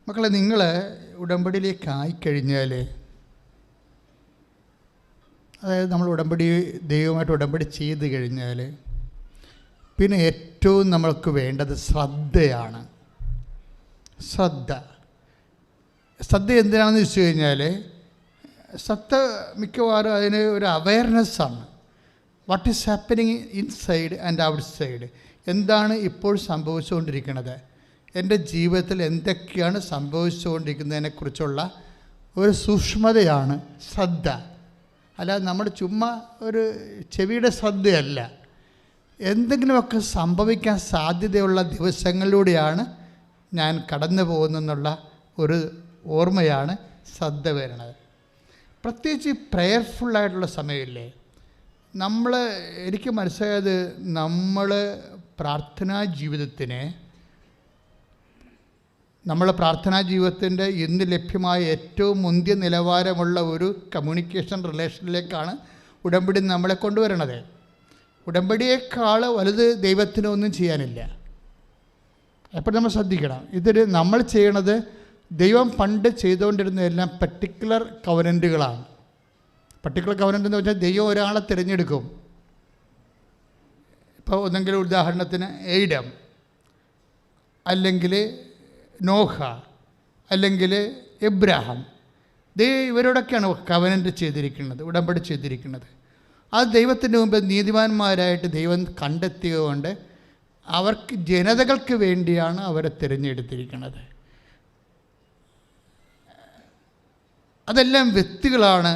മക്കളെ, നിങ്ങൾ ഉടമ്പടിയിലേക്ക് ആയിക്കഴിഞ്ഞാൽ, അതായത് നമ്മൾ ദൈവമായിട്ട് ഉടമ്പടി ചെയ്ത് കഴിഞ്ഞാൽ, പിന്നെ ഏറ്റവും നമ്മൾക്ക് വേണ്ടത് ശ്രദ്ധയാണ്. ശ്രദ്ധ എന്തിനാണെന്ന് വെച്ച് കഴിഞ്ഞാൽ, ശ്രദ്ധ മിക്കവാറും അതിന് ഒരു അവയർനെസ്സാണ്. What is happening inside and outside. എന്താണ് ഇപ്പോൾ സംഭവിച്ചുകൊണ്ടിരിക്കുന്നത്, എൻ്റെ ജീവിതത്തിൽ എന്തൊക്കെയാണ് സംഭവിച്ചുകൊണ്ടിരിക്കുന്നതിനെക്കുറിച്ചുള്ള ഒരു സൂക്ഷ്മതയാണ് ശ്രദ്ധ. അല്ലാതെ നമ്മൾ ചുമ്മാ ഒരു ചെവിയുടെ ശ്രദ്ധയല്ല. എന്തെങ്കിലുമൊക്കെ സംഭവിക്കാൻ സാധ്യതയുള്ള ദിവസങ്ങളിലൂടെയാണ് ഞാൻ കടന്നു പോകുന്നെന്നുള്ള ഒരു ഓർമ്മയാണ് ശ്രദ്ധ വരുന്നത്. പ്രത്യേകിച്ച് പ്രയർഫുള്ളായിട്ടുള്ള സമയമില്ലേ, എനിക്ക് മനസ്സിലായത്, നമ്മൾ പ്രാർത്ഥനാ ജീവിതത്തിൻ്റെ ഇന്ന് ലഭ്യമായ ഏറ്റവും മുന്തിയ നിലവാരമുള്ള ഒരു കമ്മ്യൂണിക്കേഷൻ റിലേഷനിലേക്കാണ് ഉടമ്പടി നമ്മളെ കൊണ്ടുവരണത്. ഉടമ്പടിയേക്കാൾ വലുത് ദൈവത്തിനൊന്നും ചെയ്യാനില്ല. അപ്പോൾ നമ്മൾ ശ്രദ്ധിക്കണം, നമ്മൾ ചെയ്യണത് ദൈവം പണ്ട് ചെയ്തുകൊണ്ടിരുന്നതെല്ലാം പർട്ടിക്കുലർ കവനൻറ്റുകളാണ്. പർട്ടിക്കുലർ കവനൻ്റ് എന്ന് വെച്ചാൽ ദൈവം ഒരാളെ തിരഞ്ഞെടുക്കും. ഇപ്പോൾ ഒന്നെങ്കിലും ഉദാഹരണത്തിന് ഏഡം, അല്ലെങ്കിൽ നോഹ, അല്ലെങ്കിൽ എബ്രാഹാം, ഇവരോടൊക്കെയാണ് കവനൻ്റ് ചെയ്തിരിക്കുന്നത്, ഉടമ്പടി ചെയ്തിരിക്കുന്നത്. അത് ദൈവത്തിൻ്റെ മുമ്പ് നീതിമാന്മാരായിട്ട് ദൈവം കണ്ടെത്തിയതുകൊണ്ട് അവർക്ക് ജനതകൾക്ക് വേണ്ടിയാണ് അവരെ തിരഞ്ഞെടുത്തിരിക്കുന്നത്. അതെല്ലാം വ്യക്തികളാണ്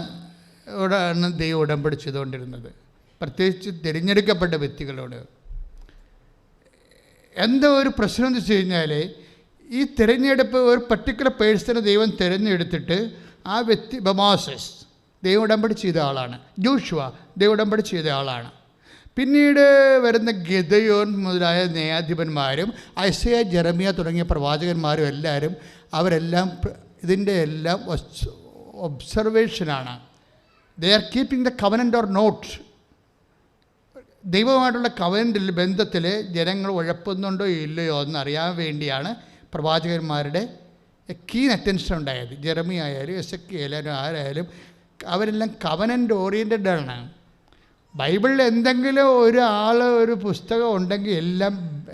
ദൈവം ഉടമ്പടി ചെയ്തുകൊണ്ടിരുന്നത്, പ്രത്യേകിച്ച് തിരഞ്ഞെടുക്കപ്പെട്ട വ്യക്തികളോട്. എന്താ ഒരു പ്രശ്നം എന്ന് വെച്ച് കഴിഞ്ഞാൽ, ഈ തിരഞ്ഞെടുപ്പ് ഒരു പർട്ടിക്കുലർ പേഴ്സണെ ദൈവം തിരഞ്ഞെടുത്തിട്ട് ആ വ്യക്തി, മോസസ് ദൈവം ഉടമ്പടി ചെയ്ത ആളാണ്, ജോഷുവ ദൈവം ഉടമ്പടി ചെയ്ത ആളാണ്. പിന്നീട് വരുന്ന ഗിദെയോൻ മുതലായ ന്യായാധിപന്മാരും ഐസയ, ജെറമിയ തുടങ്ങിയ പ്രവാചകന്മാരും അവരെല്ലാം ഇതിൻ്റെ എല്ലാം ഒബ്സർവേഷനാണ്. They are keeping the covenant or not. ദൈവമായിട്ടുള്ള കവനൻ്റിൽ ബന്ധത്തിൽ ജനങ്ങൾ ഉഴപ്പുന്നുണ്ടോ ഇല്ലയോ എന്നറിയാൻ വേണ്ടിയാണ് പ്രവാചകന്മാരുടെ കീൻ അറ്റൻഷൻ ഉണ്ടായത്. ജെറമിയ ആയാലും എസെക്കിയേൽ ആരായാലും അവരെല്ലാം കവനൻ്റ് ഓറിയൻറ്റഡ് ആണ്. ബൈബിളിൽ എന്തെങ്കിലും ഒരു പുസ്തകം ഉണ്ടെങ്കിൽ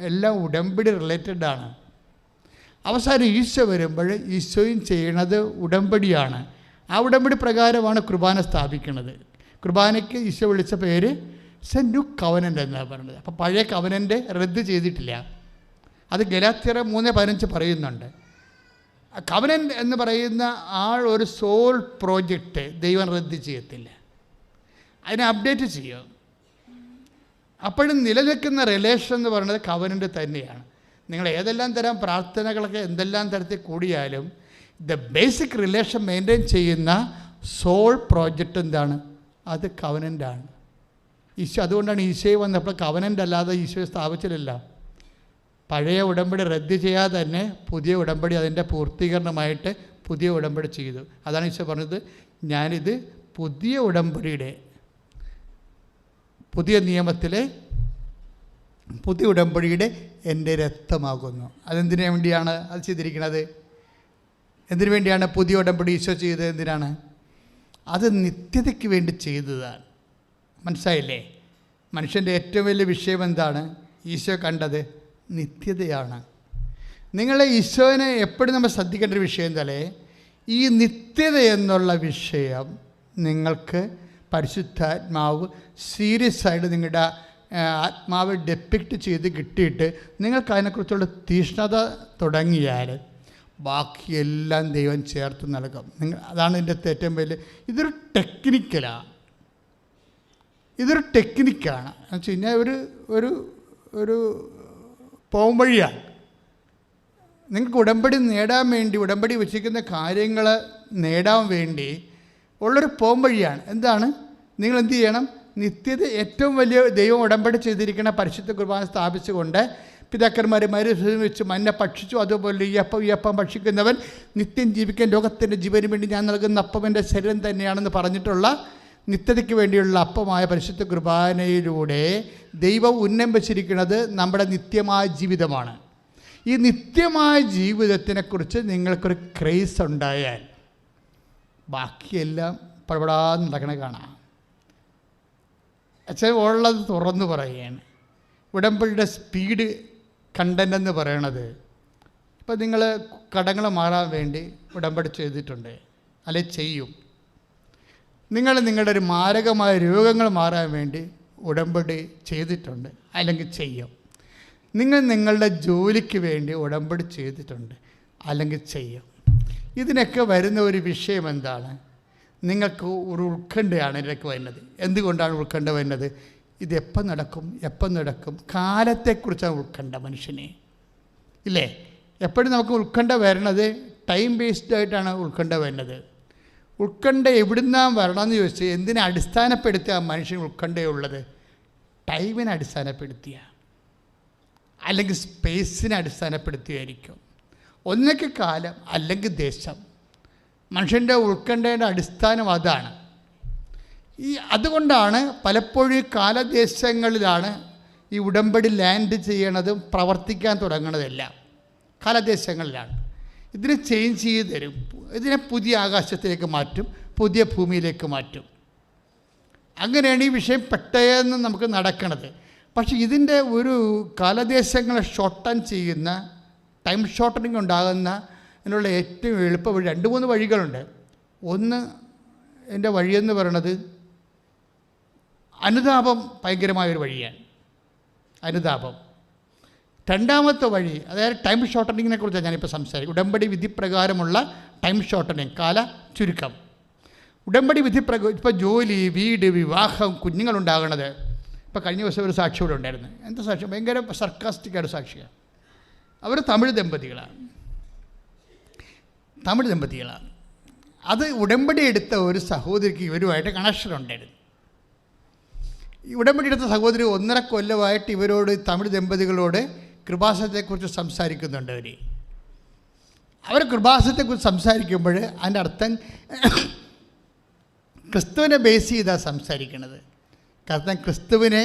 എല്ലാം ഉടമ്പടി റിലേറ്റഡ് ആണ്. അവസാനം ഈശോ വരുമ്പോൾ ഈശോയും ചെയ്യണത് ഉടമ്പടിയാണ്. ആ ഉടമ്പടി പ്രകാരമാണ് കുർബാന സ്ഥാപിക്കുന്നത്. കുർബാനയ്ക്ക് ഈശോ വിളിച്ച പേര് ന്യൂ കവനൻ്റ് എന്നാണ് പറയുന്നത്. അപ്പോൾ പഴയ കവനൻ്റ് റദ്ദ് ചെയ്തിട്ടില്ല. അത് ഗലാത്യർ 3:15 പറയുന്നുണ്ട്. കവനൻ്റ് എന്ന് പറയുന്ന ഒരു സോൾ പ്രോജക്റ്റ് ദൈവം റദ്ദ് ചെയ്യത്തില്ല, അതിനെ അപ്ഡേറ്റ് ചെയ്യും. അപ്പോഴും നിലനിൽക്കുന്ന റിലേഷൻ എന്ന് പറയുന്നത് കവനൻ്റ് തന്നെയാണ്. നിങ്ങൾ ഏതെല്ലാം തരം പ്രാർത്ഥനകളൊക്കെ എന്തെല്ലാം തരത്തിൽ കൂടിയാലും ദ ബേസിക് റിലേഷൻ മെയിൻറ്റെയിൻ ചെയ്യുന്ന സോൾ പ്രോജക്റ്റ് എന്താണ്? അത് കവനൻ്റാണ്. ഈശോ അതുകൊണ്ടാണ് ഈശോയെ വന്നപ്പോൾ കവനൻ്റ് അല്ലാതെ ഈശോയെ സ്ഥാപിച്ചിട്ടില്ല. പഴയ ഉടമ്പടി റദ്ദ് ചെയ്യാതെ തന്നെ പുതിയ ഉടമ്പടി അതിൻ്റെ പൂർത്തീകരണമായിട്ട് പുതിയ ഉടമ്പടി ചെയ്തു. അതാണ് ഈശോ പറഞ്ഞത്, ഞാനിത് പുതിയ ഉടമ്പടിയുടെ പുതിയ നിയമത്തിലെ പുതിയ ഉടമ്പടിയുടെ എൻ്റെ രക്തമാകുന്നു. അതെന്തിനു വേണ്ടിയാണ് അത് ചെയ്തിരിക്കുന്നത്? എന്തിനു വേണ്ടിയാണ് പുതിയ ഉടമ്പടി ഈശോ ചെയ്തത്? എന്തിനാണ്? അത് നിത്യതയ്ക്ക് വേണ്ടി ചെയ്തതാണ്. മനസ്സിലായില്ലേ? മനുഷ്യൻ്റെ ഏറ്റവും വലിയ വിഷയം എന്താണ്? ഈശോ കണ്ടത് നിത്യതയാണ്. നിങ്ങളെ ഈശോനെ എപ്പോഴും നമ്മൾ ശ്രദ്ധിക്കേണ്ട ഒരു വിഷയം എന്താലേ, ഈ നിത്യത എന്നുള്ള വിഷയം നിങ്ങൾക്ക് പരിശുദ്ധാത്മാവ് സീരിയസ് ആയിട്ട് നിങ്ങളുടെ ആത്മാവ് ഡെപ്പിക്റ്റ് ചെയ്ത് കിട്ടിയിട്ട് നിങ്ങൾക്ക് അതിനെക്കുറിച്ചുള്ള തീഷ്ണത തുടങ്ങിയാൽ ബാക്കിയെല്ലാം ദൈവം ചേർത്ത് നൽകും. അതാണ് ഇതിൻ്റെ ഏറ്റവും വലിയ ഇതൊരു ടെക്നിക്കലാണ്. എന്ന് വെച്ച് കഴിഞ്ഞാൽ ഒരു പോംവഴിയാണ്. നിങ്ങൾക്ക് ഉടമ്പടി നേടാൻ വേണ്ടി, ഉടമ്പടി വെച്ചിരിക്കുന്ന കാര്യങ്ങൾ നേടാൻ വേണ്ടി ഉള്ളൊരു പോംവഴിയാണ്. എന്താണ്? നിങ്ങൾ എന്ത് ചെയ്യണം? നിത്യത ഏറ്റവും വലിയ ദൈവം ഉടമ്പടി ചെയ്തിരിക്കുന്ന പരിശുദ്ധ കുർബാന സ്ഥാപിച്ചുകൊണ്ട് പിതാക്കന്മാർ വെച്ച് മന്ന ഭക്ഷിച്ചു, അതുപോലെ ഈ അപ്പം ഭക്ഷിക്കുന്നവൻ നിത്യം ജീവിക്കാൻ ലോകത്തിൻ്റെ ജീവന് വേണ്ടി ഞാൻ നൽകുന്ന അപ്പം എൻ്റെ ശരീരം തന്നെയാണെന്ന് പറഞ്ഞിട്ടുള്ള നിത്യതയ്ക്ക് വേണ്ടിയുള്ള അപ്പമായ പരിശുദ്ധ കുർബാനയിലൂടെ ദൈവം ഉന്നം വച്ചിരിക്കുന്നത് നമ്മുടെ നിത്യമായ ജീവിതമാണ്. ഈ നിത്യമായ ജീവിതത്തിനെക്കുറിച്ച് നിങ്ങൾക്കൊരു ക്രേസ് ഉണ്ടായാൽ ബാക്കിയെല്ലാം പടപടാന്ന് നടക്കണ കാണാം. അച്ഛൻ ഉള്ളത് തുറന്നു പറയുകയാണ്. ഉടമ്പടിയുടെ സ്പീഡ് കണ്ടൻ്റ് എന്ന് പറയണത്, ഇപ്പം നിങ്ങൾ കടങ്ങൾ മാറാൻ വേണ്ടി ഉടമ്പടി ചെയ്തിട്ടുണ്ട്, അല്ലെ ചെയ്യും. നിങ്ങൾ നിങ്ങളുടെ ഒരു മാരകമായ രോഗങ്ങൾ മാറാൻ വേണ്ടി ഉടമ്പടി ചെയ്തിട്ടുണ്ട്, അല്ലെങ്കിൽ ചെയ്യും. നിങ്ങൾ നിങ്ങളുടെ ജോലിക്ക് വേണ്ടി ഉടമ്പടി ചെയ്തിട്ടുണ്ട്, അല്ലെങ്കിൽ ചെയ്യും. ഇതിനൊക്കെ വരുന്ന ഒരു വിഷയം എന്താണ്? നിങ്ങൾക്ക് ഒരു ഉത്കണ്ഠയാണ് ഇതിലേക്ക് വരുന്നത്. എന്തുകൊണ്ടാണ് ഉത്കണ്ഠ വരുന്നത്? ഇതെപ്പം നടക്കും? കാലത്തെക്കുറിച്ചാണ് ഉത്കണ്ഠ മനുഷ്യനെ, ഇല്ലേ? എപ്പോഴും നമുക്ക് ഉത്കണ്ഠ വരുന്നത് ടൈം ബേസ്ഡ് ആയിട്ടാണ് ഉത്കണ്ഠ വരുന്നത്. ഉത്കണ്ഠ എവിടുന്നാണ് വരണമെന്ന് ചോദിച്ചാൽ എന്തിനെ അടിസ്ഥാനപ്പെടുത്തിയ മനുഷ്യൻ ഉത്കണ്ഠയുള്ളത്? ടൈമിനെ അടിസ്ഥാനപ്പെടുത്തിയ, അല്ലെങ്കിൽ സ്പേസിനെ അടിസ്ഥാനപ്പെടുത്തിയായിരിക്കും. ഒന്നൊക്കെ കാലം, അല്ലെങ്കിൽ ദേശം. മനുഷ്യൻ്റെ ഉത്കണ്ഠയുടെ അടിസ്ഥാനം അതാണ്. അതുകൊണ്ടാണ് പലപ്പോഴും കാലദേശങ്ങളിലാണ് ഈ ഉടമ്പടി ലാൻഡ് ചെയ്യണതും പ്രവർത്തിക്കാൻ തുടങ്ങണതെല്ലാം കാലദേശങ്ങളിലാണ്. ഇതിനെ ചേഞ്ച് ചെയ്ത് തരും. ഇതിനെ പുതിയ ആകാശത്തിലേക്ക് മാറ്റും, പുതിയ ഭൂമിയിലേക്ക് മാറ്റും. അങ്ങനെയാണ് ഈ വിഷയം പെട്ടെന്ന് നമുക്ക് നടക്കണത്. പക്ഷേ ഇതിൻ്റെ ഒരു കാലദേശങ്ങളെ ഷോർട്ടൻ ചെയ്യുന്ന, ടൈം ഷോർട്ടനിങ് ഉണ്ടാകുന്ന അതിനുള്ള ഏറ്റവും എളുപ്പ വഴി 2-3 വഴികളുണ്ട്. ഒന്ന്, എൻ്റെ വഴിയെന്ന് പറയണത് അനുതാപം ഭയങ്കരമായൊരു വഴിയാണ്. അനുതാപം. രണ്ടാമത്തെ വഴി, അതായത് ടൈം ഷോർട്ടനിങ്ങിനെ കുറിച്ചാണ് ഞാനിപ്പോൾ സംസാരിക്കും. ഉടമ്പടി വിധി പ്രകാരമുള്ള ടൈം ഷോർട്ടനിങ്, കാല ചുരുക്കം. ഉടമ്പടി വിധി ഇപ്പോൾ ജോലി, വീട്, വിവാഹം, കുഞ്ഞുങ്ങളുണ്ടാകണത്. ഇപ്പോൾ കഴിഞ്ഞ ദിവസം ഒരു സാക്ഷി ഇവിടെ ഉണ്ടായിരുന്നു. എന്താ സാക്ഷി? ഭയങ്കര സർക്കാസ്റ്റിക്കായിട്ട് സാക്ഷിയാണ്. അവർ തമിഴ് ദമ്പതികളാണ്. അത് ഉടമ്പടി എടുത്ത ഒരു സഹോദരിക്ക് ഇവരുമായിട്ട് കണക്ഷൻ ഉണ്ടായിരുന്നു. ഈ ഉടമ്പടി എടുത്ത സഹോദരി 1.5 കൊല്ലമായിട്ട് ഇവരോട്, തമിഴ് ദമ്പതികളോട് കൃപാസനത്തെക്കുറിച്ച് സംസാരിക്കുന്നുണ്ട്. അവർ കൃപാസനത്തെക്കുറിച്ച് സംസാരിക്കുമ്പോൾ അതിൻ്റെ അർത്ഥം ക്രിസ്തുവിനെ ബേസ് ചെയ്താണ് സംസാരിക്കുന്നത്. കാരണം ക്രിസ്തുവിനെ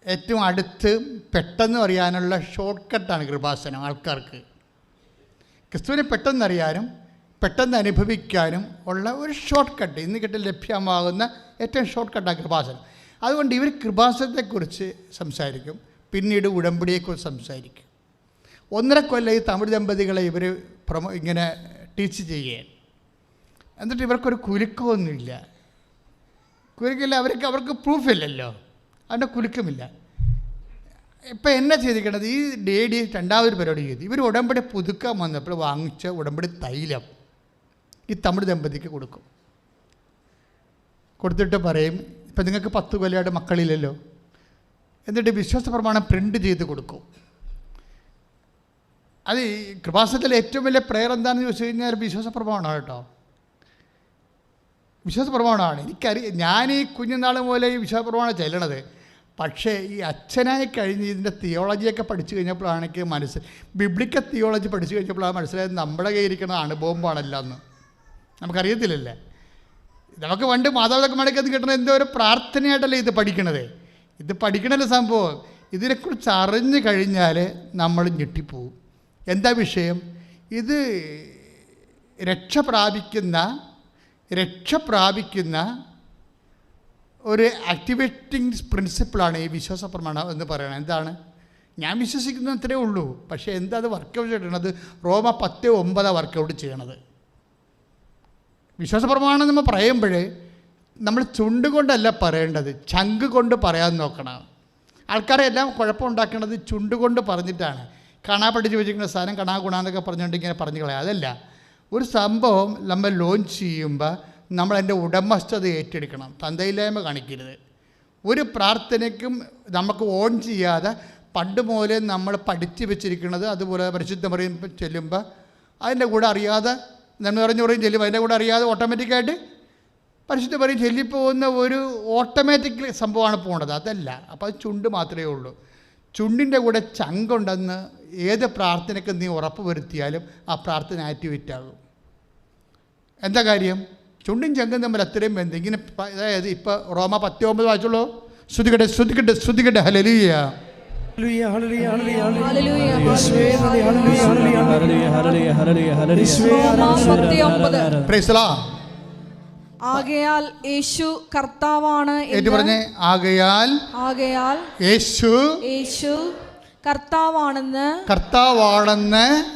ഏറ്റവും അടുത്ത് പെട്ടെന്ന് അറിയാനുള്ള ഷോർട്ട് കട്ടാണ് കൃപാസനം. ആൾക്കാർക്ക് ക്രിസ്തുവിനെ പെട്ടെന്നറിയാനും പെട്ടെന്ന് അനുഭവിക്കാനും ഉള്ള ഒരു ഷോർട്ട് കട്ട്, ഇന്ന് കിട്ടി ലഭ്യമാകുന്ന ഏറ്റവും ഷോർട്ട് കട്ടാണ് കൃപാസനം. അതുകൊണ്ട് ഇവർ കൃപാസനത്തെക്കുറിച്ച് സംസാരിക്കും, പിന്നീട് ഉടമ്പടിയെക്കുറിച്ച് സംസാരിക്കും. 1.5 കൊല്ലം ഈ തമിഴ് ദമ്പതികളെ ഇവർ ഇങ്ങനെ ടീച്ച് ചെയ്യുകയാണ്. എന്നിട്ട് ഇവർക്കൊരു കുലുക്കമൊന്നുമില്ല. അവർക്ക് പ്രൂഫില്ലല്ലോ, അതിൻ്റെ കുലുക്കമില്ല. ഇപ്പം എന്നാ ചെയ്തിരിക്കണത്? ഈ ഡേഡി രണ്ടാമതൊരു പരിപാടി ചെയ്തു. ഇവർ ഉടമ്പടി പുതുക്കാൻ വന്നപ്പോൾ വാങ്ങിച്ച ഉടമ്പടി തൈലം ഈ തമിഴ് ദമ്പതിക്ക് കൊടുക്കും. കൊടുത്തിട്ട് പറയും, ഇപ്പം നിങ്ങൾക്ക് 10 കൊല്ലമായിട്ട് മക്കളില്ലല്ലോ, എന്നിട്ട് വിശ്വാസ പ്രമാണം പ്രിൻ്റ് ചെയ്ത് കൊടുക്കും. അത് ഈ കൃപാസനത്തിലെ ഏറ്റവും വലിയ പ്രെയർ എന്താണെന്ന് ചോദിച്ചു കഴിഞ്ഞാൽ വിശ്വാസ പ്രമാണമാണ് കേട്ടോ. വിശ്വാസ പ്രമാണമാണ്. ഞാൻ ഈ കുഞ്ഞുനാൾ പോലെ ഈ വിശ്വാസ പ്രമാണം ചെല്ലണത്. പക്ഷേ ഈ അച്ഛനായി കഴിഞ്ഞ് ഇതിൻ്റെ തിയോളജിയൊക്കെ പഠിച്ചു കഴിഞ്ഞപ്പോഴാണ് എനിക്ക് ബിബ്ലിക്കൽ തിയോളജി പഠിച്ചു കഴിഞ്ഞപ്പോഴാണ് മനസ്സിലായത് നമ്മുടെ കയ്യിരിക്കുന്ന അണുബോംബാണല്ലോ എന്ന്. നമുക്കറിയത്തില്ലല്ലേ. നമുക്ക് പണ്ട് മാതാപിതാക്കന്മാരൊക്കെ കിട്ടുന്ന എന്തോ ഒരു പ്രാർത്ഥനയായിട്ടല്ലേ ഇത് പഠിക്കണത്. ഇത് പഠിക്കണല്ലോ സംഭവം. ഇതിനെക്കുറിച്ച് അറിഞ്ഞു കഴിഞ്ഞാൽ നമ്മൾ ഞെട്ടിപ്പോവും. എന്താ വിഷയം? ഇത് രക്ഷ പ്രാപിക്കുന്ന ഒരു ആക്ടിവേറ്റിംഗ് പ്രിൻസിപ്പിളാണ് ഈ വിശ്വാസ പ്രമാണം എന്ന് പറയുന്നത്. എന്താണ്? ഞാൻ വിശ്വസിക്കുന്നത് അത്രേ ഉള്ളൂ. പക്ഷേ എന്താ അത് വർക്കൗട്ട് ചെയ്യണത്? റോമ 10:9 വർക്കൗട്ട് ചെയ്യണത്. വിശ്വാസ പ്രമാണം നമ്മൾ പറയുമ്പോൾ നമ്മൾ ചുണ്ടുകൊണ്ടല്ല പറയേണ്ടത്, ചങ്ക് കൊണ്ട് പറയാൻ നോക്കണം. ആൾക്കാരെ എല്ലാം കുഴപ്പമുണ്ടാക്കുന്നത് ചുണ്ടുകൊണ്ട് പറഞ്ഞിട്ടാണ്. കാണാ പഠിച്ച് വെച്ചിരിക്കുന്ന സാധനം കണാ ഗുണാന്നൊക്കെ പറഞ്ഞുകൊണ്ട് ഇങ്ങനെ പറഞ്ഞു കളയാം. അതല്ല, ഒരു സംഭവം നമ്മൾ ലോഞ്ച് ചെയ്യുമ്പോൾ നമ്മളതിൻ്റെ ഉടമസ്ഥത ഏറ്റെടുക്കണം. തന്തയില്ലായ്മ കാണിക്കരുത്. ഒരു പ്രാർത്ഥനയ്ക്കും നമുക്ക് ഓൺ ചെയ്യാതെ പണ്ട് മൂലം നമ്മൾ പഠിച്ചു വെച്ചിരിക്കുന്നത്, അതുപോലെ പരിശുദ്ധ മറിയം ചെല്ലുമ്പോൾ അതിൻ്റെ കൂടെ അറിയാതെ നമ്മൾ പറഞ്ഞു ചെല്ലും, അതിൻ്റെ കൂടെ അറിയാതെ ഓട്ടോമാറ്റിക്കായിട്ട് പരിശുദ്ധ മറിയം ചൊല്ലിപ്പോകുന്ന ഒരു ഓട്ടോമാറ്റിക് സംഭവമാണ് പോകേണ്ടത്. അതല്ല. അപ്പോൾ അത് ചുണ്ട് മാത്രമേ ഉള്ളൂ. ചുണ്ടിൻ്റെ കൂടെ ചങ്കുണ്ടെന്ന് ഏത് പ്രാർത്ഥനയ്ക്ക് നീ ഉറപ്പ് വരുത്തിയാലും ആ പ്രാർത്ഥന ആക്ടിവേറ്റ് ആകും. എന്താ കാര്യം? ചുണ്ടും ചങ്കും തമ്മിൽ അത്രയും ബന്ധം. ഇങ്ങനെ അതായത് ഇപ്പോൾ റോമ 10:9 വായിച്ചുള്ളൂ. ശ്രുതികട്ടെ ഹല്ലേലൂയ. ആകയാൽ യേശു കർത്താവാണ്. ആകയാൽ യേശു കർത്താവാണെന്ന്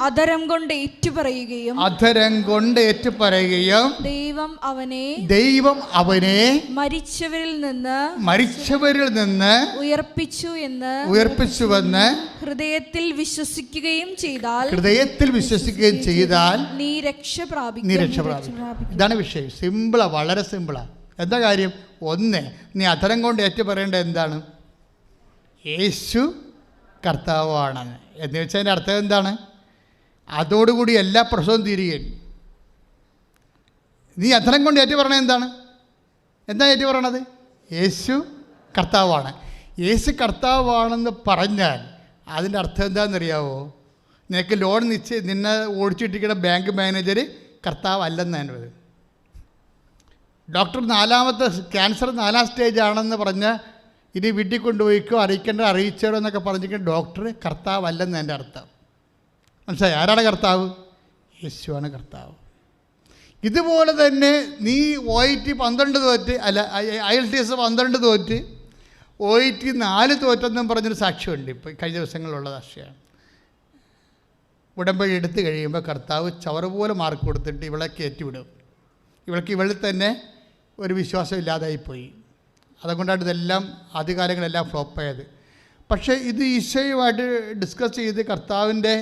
അധരം കൊണ്ട് ഏറ്റുപറയുകയും ദൈവം അവനെ മരിച്ചവരിൽ നിന്ന് ഉയർപ്പിച്ചുവെന്ന് ഹൃദയത്തിൽ വിശ്വസിക്കുകയും ചെയ്താൽ നീ രക്ഷ പ്രാപിക്കും. ഇതാണ് വിഷയം. സിമ്പിളാ, വളരെ സിമ്പിളാ. എന്താ കാര്യം? ഒന്ന്, നീ അധരം കൊണ്ട് ഏറ്റുപറയേണ്ടത് എന്താണ്? യേശു കർത്താവാണെന്ന്. എന്ന് വെച്ചാൽ അതിൻ്റെ അർത്ഥം എന്താണ്? അതോടുകൂടി എല്ലാ പ്രശ്നവും തീരുകയും. നീ അധരം കൊണ്ട് ഏറ്റു പറയണത് എന്താണ്? എന്താ ഏറ്റു പറയണത്? യേശു കർത്താവാണ്. യേശു കർത്താവാണെന്ന് പറഞ്ഞാൽ അതിൻ്റെ അർത്ഥം എന്താണെന്നറിയാവോ? നിനക്ക് ലോൺ നിന്നെ ഓടിച്ചിട്ടിരിക്കുന്ന ബാങ്ക് മാനേജർ കർത്താവല്ലെന്നാണ്. ഡോക്ടർ ക്യാൻസർ 4ാം സ്റ്റേജ് ആണെന്ന് പറഞ്ഞ് ഇനി വീട്ടിൽ കൊണ്ടുപോയിക്കോ, അറിയിച്ചോ എന്നൊക്കെ പറഞ്ഞിട്ട് ഡോക്ടർ കർത്താവല്ലെന്ന് എൻ്റെ അർത്ഥം. മനസ്സിലായി? ആരാണ് കർത്താവ്? യേശുവാണ് കർത്താവ്. ഇതുപോലെ തന്നെ നീ OIT 12 തോറ്റ്, അല്ല IELTS 12 തോറ്റ്, OIT 4 തോറ്റെന്നും പറഞ്ഞൊരു സാക്ഷ്യമുണ്ട്. ഇപ്പോൾ കഴിഞ്ഞ ദിവസങ്ങളിലുള്ള സാക്ഷ്യമാണ്. ഉടമ്പടി എടുത്തു കഴിയുമ്പോൾ കർത്താവ് ചവറുപോലെ മാർക്ക് കൊടുത്തിട്ട് ഇവളെ കയറ്റിവിടും. ഇവളിൽ തന്നെ ഒരു വിശ്വാസം ഇല്ലാതായിപ്പോയി. അതുകൊണ്ടാണ് ഇതെല്ലാം ആദ്യകാലങ്ങളെല്ലാം ഫ്ലോപ്പായത്. പക്ഷേ ഇത് ഈശോയുമായിട്ട് ഡിസ്കസ് ചെയ്ത് കർത്താവിൻ്റെ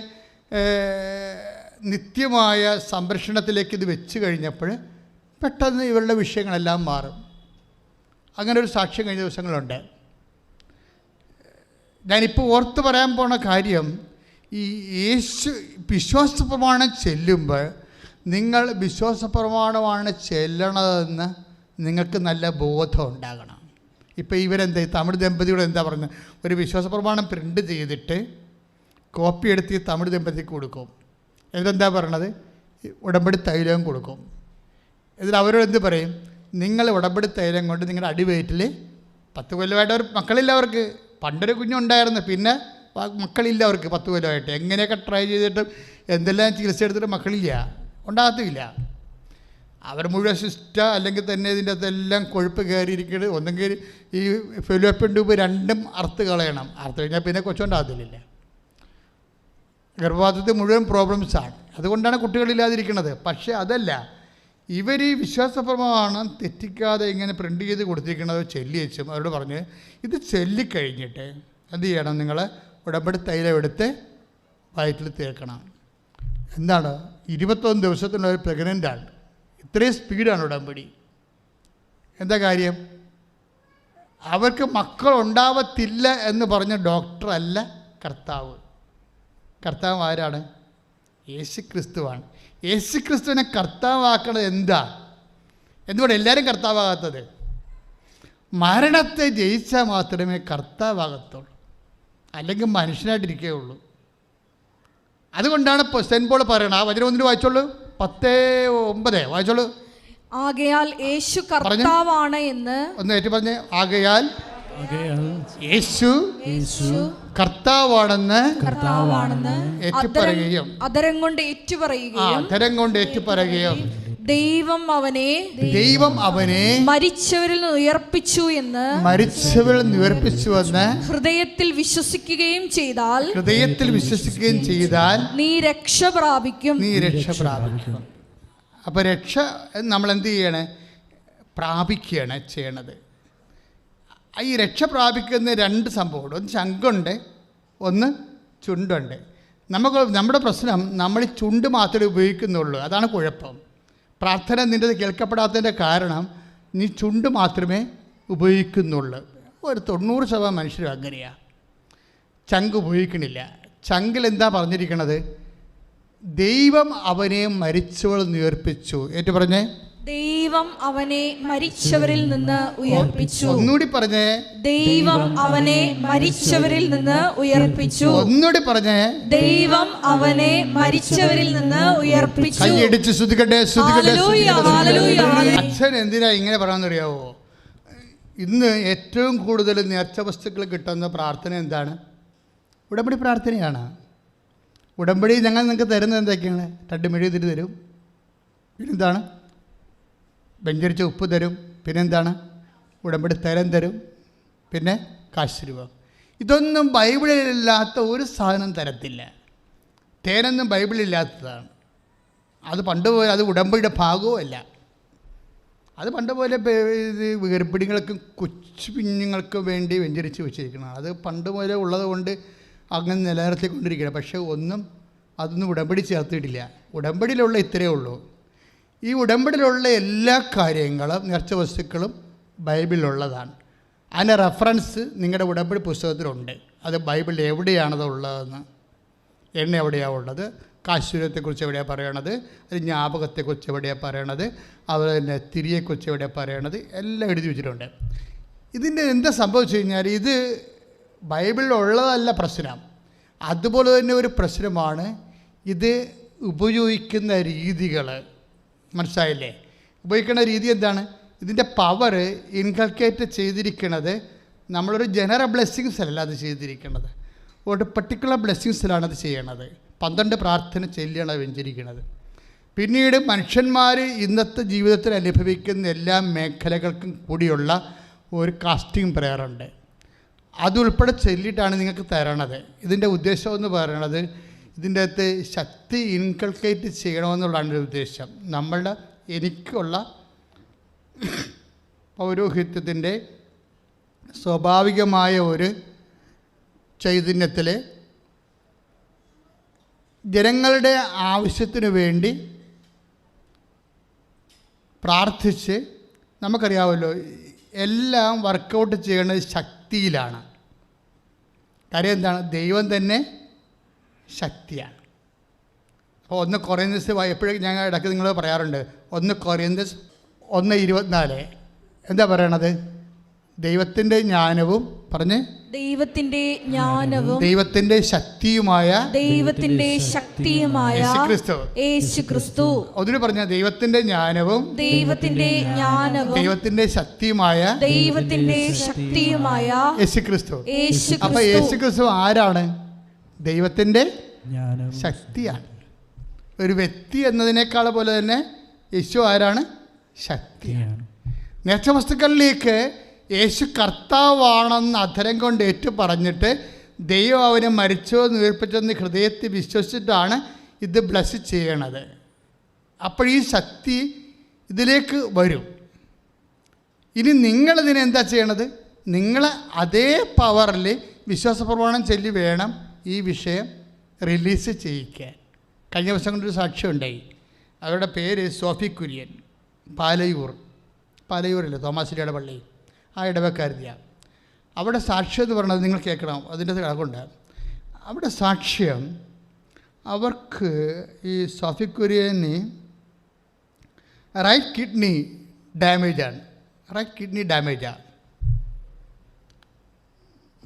നിത്യമായ സംരക്ഷണത്തിലേക്ക് ഇത് വെച്ച് കഴിഞ്ഞപ്പോൾ പെട്ടെന്ന് ഇവരുടെ വിഷയങ്ങളെല്ലാം മാറും. അങ്ങനെ ഒരു സാക്ഷ്യം കഴിഞ്ഞ ദിവസങ്ങളുണ്ട്. ഞാനിപ്പോൾ ഓർത്ത് പറയാൻ പോണ കാര്യം, ഈ യേശു വിശ്വാസ പ്രമാണം ചെല്ലുമ്പോൾ നിങ്ങൾ വിശ്വാസ പ്രമാണമാണ് ചെല്ലണതെന്ന് നിങ്ങൾക്ക് നല്ല ബോധം ഉണ്ടാകണം. ഇപ്പോൾ ഇവരെന്താ, തമിഴ് ദമ്പതികൾ എന്താ പറഞ്ഞത്? ഒരു വിശ്വാസ പ്രമാണം പ്രിൻ്റ് ചെയ്തിട്ട് കോപ്പി എടുത്ത് തമിഴ് ദമ്പതിക്ക് കൊടുക്കും. എന്നിട്ടെന്താ പറയണത്? ഉടമ്പടി തൈലവും കൊടുക്കും. എന്നിട്ട് അവരോട് എന്ത് പറയും? നിങ്ങൾ ഉടമ്പടി തൈലം കൊണ്ട് നിങ്ങളുടെ അടിവയറ്റിൽ 10 കൊല്ലമായിട്ട് അവർ മക്കളില്ല. അവർക്ക് പണ്ടൊരു കുഞ്ഞുണ്ടായിരുന്നു, പിന്നെ മക്കളില്ല അവർക്ക് 10 കൊല്ലമായിട്ട്. എങ്ങനെയൊക്കെ ട്രൈ ചെയ്തിട്ടും എന്തെല്ലാം ചികിത്സ എടുത്തിട്ട് മക്കളില്ല, ഉണ്ടാകത്തുമില്ല. അവർ മുഴുവൻ അല്ലെങ്കിൽ തന്നെ ഇതിൻ്റെ അകത്തെല്ലാം കൊഴുപ്പ് കയറിയിരിക്കുന്നത്. ഒന്നെങ്കിൽ ഈ ഫെലോപ്പിയൻ ട്യൂബ് 2ഉം അറുത്ത് കളയണം. അറുത്ത് കഴിഞ്ഞാൽ പിന്നെ കൊച്ചുണ്ടാകത്തില്ല. ഗർഭപാത്രത്തിൽ മുഴുവൻ പ്രോബ്ലംസാണ്. അതുകൊണ്ടാണ് കുട്ടികളില്ലാതിരിക്കുന്നത്. പക്ഷേ അതല്ല, ഇവർ ഈ വിശ്വാസപ്രമാണം തെറ്റിക്കാതെ ഇങ്ങനെ പ്രിൻ്റ് ചെയ്ത് കൊടുത്തിരിക്കുന്നത് ചെല്ലി വെച്ചും അവരോട് പറഞ്ഞ് ഇത് ചെല്ലിക്കഴിഞ്ഞിട്ട് എന്ത് ചെയ്യണം? നിങ്ങൾ ഉടമ്പടി തൈലം എടുത്ത് വയറ്റിൽ തേക്കണം. എന്താണ്? 21 ദിവസത്തിനുള്ള ഒരു പ്രഗ്നൻ്റാണ്. ഇത്രയും സ്പീഡാണ് ഉടമ്പടി. എന്താ കാര്യം? അവർക്ക് മക്കളുണ്ടാവത്തില്ല എന്ന് പറഞ്ഞ ഡോക്ടറല്ല കർത്താവ്. കർത്താവ് ആരാണ്? യേശു ക്രിസ്തുവാണ്. യേശു ക്രിസ്തുവിനെ കർത്താവാക്കണത് എന്താ? എന്തുകൊണ്ട് എല്ലാവരും കർത്താവാകാത്തത്? മരണത്തെ ജയിച്ചാൽ മാത്രമേ കർത്താവാകത്തുള്ളൂ, അല്ലെങ്കിൽ മനുഷ്യനായിട്ടിരിക്കുകയുള്ളൂ. അതുകൊണ്ടാണ് സെൻറ്റ് പോൾ പറയണം. ആ വചനം ഒന്നിന് വായിച്ചോളൂ, 10:9 വായിച്ചോളൂ. ആകയാൽ യേശു കർത്താവാണ് എന്ന് ഒന്ന് ഏറ്റു പറഞ്ഞേ. ആകയാൽ യേശു കർത്താവാണെന്ന് ഏറ്റുപറയുകയും അധരം കൊണ്ട് ഏറ്റുപറയുകയും ദൈവം അവനെ മരിച്ചവരിൽ നിന്ന് ഉയർപ്പിച്ചുവെന്ന് ഹൃദയത്തിൽ വിശ്വസിക്കുകയും ചെയ്താൽ നീ രക്ഷ പ്രാപിക്കും. അപ്പോൾ രക്ഷ നമ്മൾ എന്ത് ചെയ്യണേ? പ്രാപിക്കുകയാണ് ചെയ്യണത്. ഈ രക്ഷ പ്രാപിക്കുന്ന 2 സംഭവമുണ്ട്. ഒന്ന് ശങ്കുണ്ട്, ഒന്ന് ചുണ്ടുണ്ട്. നമ്മുടെ പ്രശ്നം നമ്മൾ ചുണ്ട് മാത്രമേ ഉപയോഗിക്കുന്നുള്ളൂ. അതാണ് കുഴപ്പം. പ്രാർത്ഥന നിൻ്റെത് കേൾക്കപ്പെടാത്തതിൻ്റെ കാരണം നീ ചുണ്ട് മാത്രമേ ഉപയോഗിക്കുന്നുള്ളൂ. ഒരു 90% മനുഷ്യരും അങ്ങനെയാണ്. ചങ്ക് ഉപയോഗിക്കണില്ല. ചങ്കിൽ എന്താ പറഞ്ഞിരിക്കണത്? ദൈവം അവനെ മരിച്ചവരിൽ നിന്ന് ഉയർപ്പിച്ചു. ഏറ്റു പറഞ്ഞേ. ദൈവം അവനെ മരിച്ചവരിൽ നിന്ന് ഉയർപ്പിച്ചു. ഒന്നുകൂടി പറഞ്ഞേ. ദൈവം അവനെ മരിച്ചവരിൽ നിന്ന് ഉയർപ്പിച്ചു. ഒന്നുകൂടി പറഞ്ഞേ. ദൈവം അവനെ മരിച്ചവരിൽ നിന്ന് ഉയർപ്പിച്ചു. കൈയടിച്ച് സ്തുതിക്കട്ടെ. അച്ഛൻ എന്തിനാ ഇങ്ങനെ പറയാമെന്നറിയാവോ? ഇന്ന് ഏറ്റവും കൂടുതൽ നേർച്ച വസ്തുക്കൾ കിട്ടുന്ന പ്രാർത്ഥന എന്താണ്? ഉടമ്പടി പ്രാർത്ഥനയാണ്. ഉടമ്പടി ഞങ്ങൾ നിങ്ങൾക്ക് തരുന്നത് എന്തൊക്കെയാണ്? 2 മെഴുകുതിരി തരും, പിന്നെന്താണ്? വെഞ്ചരിച്ച ഉപ്പ് തരും, പിന്നെന്താണ്? ഉടമ്പടി തരം തരും, പിന്നെ കാശ് രൂപ. ഇതൊന്നും ബൈബിളിലില്ലാത്ത ഒരു സാധനം തരത്തില്ല. തേനൊന്നും ബൈബിളിലില്ലാത്തതാണ്. അത് പണ്ട് പോലെ അത് ഉടമ്പടിയുടെ ഭാഗവും അല്ല. അത് പണ്ട് പോലെ ഗർഭിണികൾക്കും കൊച്ചു കുഞ്ഞുങ്ങൾക്കും വേണ്ടി വെഞ്ചരിച്ച് വെച്ചിരിക്കണം. അത് പണ്ട് പോലെ ഉള്ളത് കൊണ്ട് അങ്ങനെ നിലനിർത്തിക്കൊണ്ടിരിക്കണം. പക്ഷേ അതൊന്നും ഉടമ്പടി ചേർത്തിട്ടില്ല. ഉടമ്പടിയിലുള്ള ഇത്രയേ ഉള്ളൂ. ഈ ഉടമ്പടിയിലുള്ള എല്ലാ കാര്യങ്ങളും നേർച്ച വസ്തുക്കളും ബൈബിളിലുള്ളതാണ്. അതിൻ്റെ റെഫറൻസ് നിങ്ങളുടെ ഉടമ്പടി പുസ്തകത്തിലുണ്ട്. അത് ബൈബിളിൽ എവിടെയാണത് ഉള്ളതെന്ന്, എണ്ണ എവിടെയാണ് ഉള്ളത്, കാശുരത്തെക്കുറിച്ച് എവിടെയാണ് പറയണത്, അത് ജ്ഞാപകത്തെക്കുറിച്ച് എവിടെയാണ് പറയണത്, അതുപോലെ തന്നെ തിരിയെക്കുറിച്ച് എവിടെയാണ് പറയണത്, എല്ലാം എഴുതി വെച്ചിട്ടുണ്ട്. ഇതിൻ്റെ എന്താ സംഭവിച്ചു കഴിഞ്ഞാൽ ഇത് ബൈബിളിലുള്ളതല്ല പ്രശ്നം. അതുപോലെ തന്നെ ഒരു പ്രശ്നമാണ് ഇത് ഉപയോഗിക്കുന്ന രീതികൾ. മനസ്സിലായില്ലേ? ഉപയോഗിക്കുന്ന രീതി എന്താണ്? ഇതിൻ്റെ പവർ ഇൻകൾക്കേറ്റ് ചെയ്തിരിക്കുന്നത് നമ്മളൊരു ജനറൽ ബ്ലെസ്സിങ്സ് അല്ല അത് ചെയ്തിരിക്കുന്നത്, ഒരു പർട്ടിക്കുലർ ബ്ലെസ്സിങ്സിലാണ് അത് ചെയ്യണത്. 12 പ്രാർത്ഥന ചൊല്ലിയാണ് വെഞ്ചരിക്കുന്നത്. പിന്നീട് മനുഷ്യന്മാർ ഇന്നത്തെ ജീവിതത്തിൽ അനുഭവിക്കുന്ന എല്ലാ മേഖലകൾക്കും കൂടിയുള്ള ഒരു കാസ്റ്റിംഗ് പ്രെയറുണ്ട്. അതുൾപ്പെടെ ചൊല്ലിയിട്ടാണ് നിങ്ങൾക്ക് തരണത്. ഇതിൻ്റെ ഉദ്ദേശം എന്ന് പറയണത് ഇതിൻ്റെ അകത്ത് ശക്തി ഇൻകൾക്കേറ്റ് ചെയ്യണമെന്നുള്ളതാണ് ഒരു ഉദ്ദേശം. എനിക്കുള്ള പൗരോഹിത്യത്തിൻ്റെ സ്വാഭാവികമായ ഒരു ചൈതന്യത്തിൽ ജനങ്ങളുടെ ആവശ്യത്തിനു വേണ്ടി പ്രാർത്ഥിച്ച്, നമുക്കറിയാമല്ലോ എല്ലാം വർക്കൗട്ട് ചെയ്യുന്നത് ശക്തിയിലാണ്. കാര്യം എന്താണ്? ദൈവം തന്നെ ശക്തിയാണ്. അപ്പോൾ 1 കൊറിന്തോസ് എപ്പോഴും ഞാൻ ഇടയ്ക്ക് നിങ്ങൾ പറയാറുണ്ട്, 1 കൊറിന്തോസ് 1:24 എന്താ പറയണത്? ദൈവത്തിൻ്റെ ജ്ഞാനവും പറഞ്ഞ് ദൈവത്തിൻ്റെ ജ്ഞാനവും ദൈവത്തിൻ്റെ ശക്തിയുമായ യേശു ക്രിസ്തു. അതിന് പറഞ്ഞ ദൈവത്തിൻ്റെ ജ്ഞാനവും ദൈവത്തിൻ്റെ ശക്തിയുമായ യേശു ക്രിസ്തു. അപ്പൊ യേശു ക്രിസ്തു ആരാണ്? ദൈവത്തിൻ്റെ ശക്തിയാണ്. ഒരു വ്യക്തി എന്നതിനേക്കാൾ പോലെ തന്നെ യേശു ആരാണ്? ശക്തിയാണ്. നേർച്ച വസ്തുക്കളിലേക്ക് യേശു കർത്താവാണെന്ന് അധരം കൊണ്ട് ഏറ്റു പറഞ്ഞിട്ട് ദൈവം അവനെ മരിച്ചോ ഉയർപ്പിച്ചെന്ന് ഹൃദയത്തിൽ വിശ്വസിച്ചിട്ടാണ് ഇത് ബ്ലസ് ചെയ്യണത്. അപ്പോൾ ഈ ശക്തി ഇതിലേക്ക് വരും. ഇനി നിങ്ങളിതിനെന്താ ചെയ്യണത്? നിങ്ങൾ അതേ പവറിൽ വിശ്വാസപ്രമാണം ചൊല്ലി വേണം ഈ വിഷയം റിലീസ് ചെയ്യിക്കാൻ. കഴിഞ്ഞ ദിവസം കൊണ്ടൊരു സാക്ഷ്യം ഉണ്ടായി. അവരുടെ പേര് സോഫി കുര്യൻ, പാലയൂരില്ലേ തോമാശ്ശേരിയുടെ പള്ളി, ആ ഇടവക്കാരുതിയാണ്. അവിടെ സാക്ഷ്യം എന്ന് പറയുന്നത് നിങ്ങൾ കേൾക്കണം, അതിൻ്റെ കിടക്കുണ്ട്. അവിടെ സാക്ഷ്യം അവർക്ക് ഈ സോഫി കുര്യന് റൈറ്റ് കിഡ്നി ഡാമേജാണ്.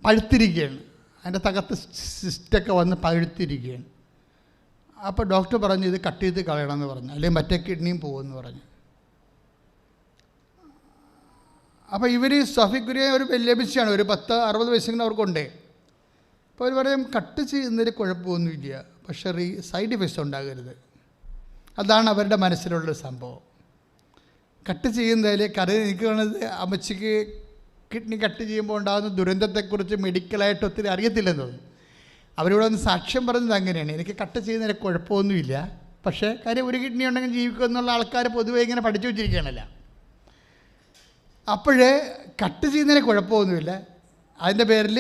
പഴുത്തിരിക്കുകയാണ്. അതിൻ്റെ തകർത്ത് സിസ്റ്റൊക്കെ വന്ന് പഴുത്തിരിക്കുകയാണ്. അപ്പോൾ ഡോക്ടർ പറഞ്ഞു ഇത് കട്ട് ചെയ്ത് കളയണമെന്ന് പറഞ്ഞു, അല്ലെങ്കിൽ മറ്റേ കിഡ്നിയും പോകുമെന്ന് പറഞ്ഞു. അപ്പോൾ ഇവർ സോഫി കുര്യൻ ഒരു വലിയ ബിസിയാണ്, ഒരു 10-60 വയസ്സെങ്കിലും അവർക്കുണ്ട്. അപ്പോൾ അവർ പറയും കട്ട് ചെയ്യുന്നതിൽ കുഴപ്പമൊന്നുമില്ല, പക്ഷേ സൈഡ് ഇഫക്ട്സ് ഉണ്ടാകരുത്. അതാണ് അവരുടെ മനസ്സിലുള്ളൊരു സംഭവം. കട്ട് ചെയ്യുന്നതിൽ എനിക്ക് വേണത് അമ്മച്ചിക്ക് കിഡ്നി കട്ട് ചെയ്യുമ്പോൾ ഉണ്ടാകുന്ന ദുരന്തത്തെക്കുറിച്ച് മെഡിക്കലായിട്ട് ഒത്തിരി അറിയത്തില്ലെന്ന് തോന്നുന്നു. അവരിവിടെ ഒന്ന് സാക്ഷ്യം പറഞ്ഞത് അങ്ങനെയാണ്, എനിക്ക് കട്ട് ചെയ്യുന്നതിൽ കുഴപ്പമൊന്നുമില്ല, പക്ഷേ കാര്യം ഒരു കിഡ്നി ഉണ്ടെങ്കിൽ ജീവിക്കുമെന്നുള്ള ആൾക്കാർ പൊതുവെ ഇങ്ങനെ പഠിച്ചു വെച്ചിരിക്കുകയാണല്ലോ. അപ്പോഴേ കട്ട് ചെയ്യുന്നതിന് കുഴപ്പമൊന്നുമില്ല, അതിൻ്റെ പേരിൽ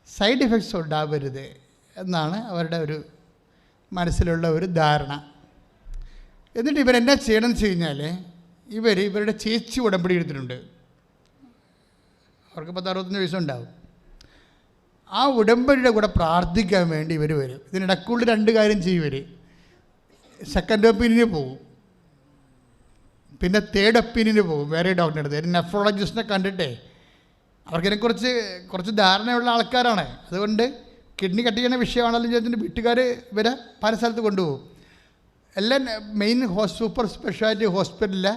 സൈഡ് ഇഫക്ട്സ് ഉണ്ടാവരുത് എന്നാണ് അവരുടെ ഒരു മനസ്സിലുള്ള ഒരു ധാരണ. എന്നിട്ട് ഇവരെന്നാ ചെയ്യണമെന്ന് വെച്ച് കഴിഞ്ഞാൽ ഇവരുടെ ചേച്ചി ഉടമ്പടി എടുത്തിട്ടുണ്ട്. അവർക്ക് 10-65 വയസ്സുണ്ടാവും. ആ ഉടമ്പടിയുടെ കൂടെ പ്രാർത്ഥിക്കാൻ വേണ്ടി ഇവർ വരും. ഇതിനിടയ്ക്കുള്ള 2 കാര്യം ചെയ്യും. ഇവർ സെക്കൻഡ് ഒപ്പീനിയന് പോകും, പിന്നെ തേർഡ് ഒപ്പീനിയന് പോകും വേറെ ഡോക്ടറിൻ്റെ അടുത്ത്. ഒരു നെഫ്രോളജിസ്റ്റിനെ കണ്ടിട്ടേ അവർക്കിതിനെക്കുറിച്ച് കുറച്ച് ധാരണയുള്ള ആൾക്കാരാണ്. അതുകൊണ്ട് കിഡ്നി കട്ട് ചെയ്യുന്ന വിഷയമാണെങ്കിലും ചോദിച്ചിട്ട് വീട്ടുകാർ ഇവരെ പല സ്ഥലത്ത് കൊണ്ടുപോകും. എല്ലാം മെയിൻ സൂപ്പർ സ്പെഷ്യാലിറ്റി ഹോസ്പിറ്റലിലെ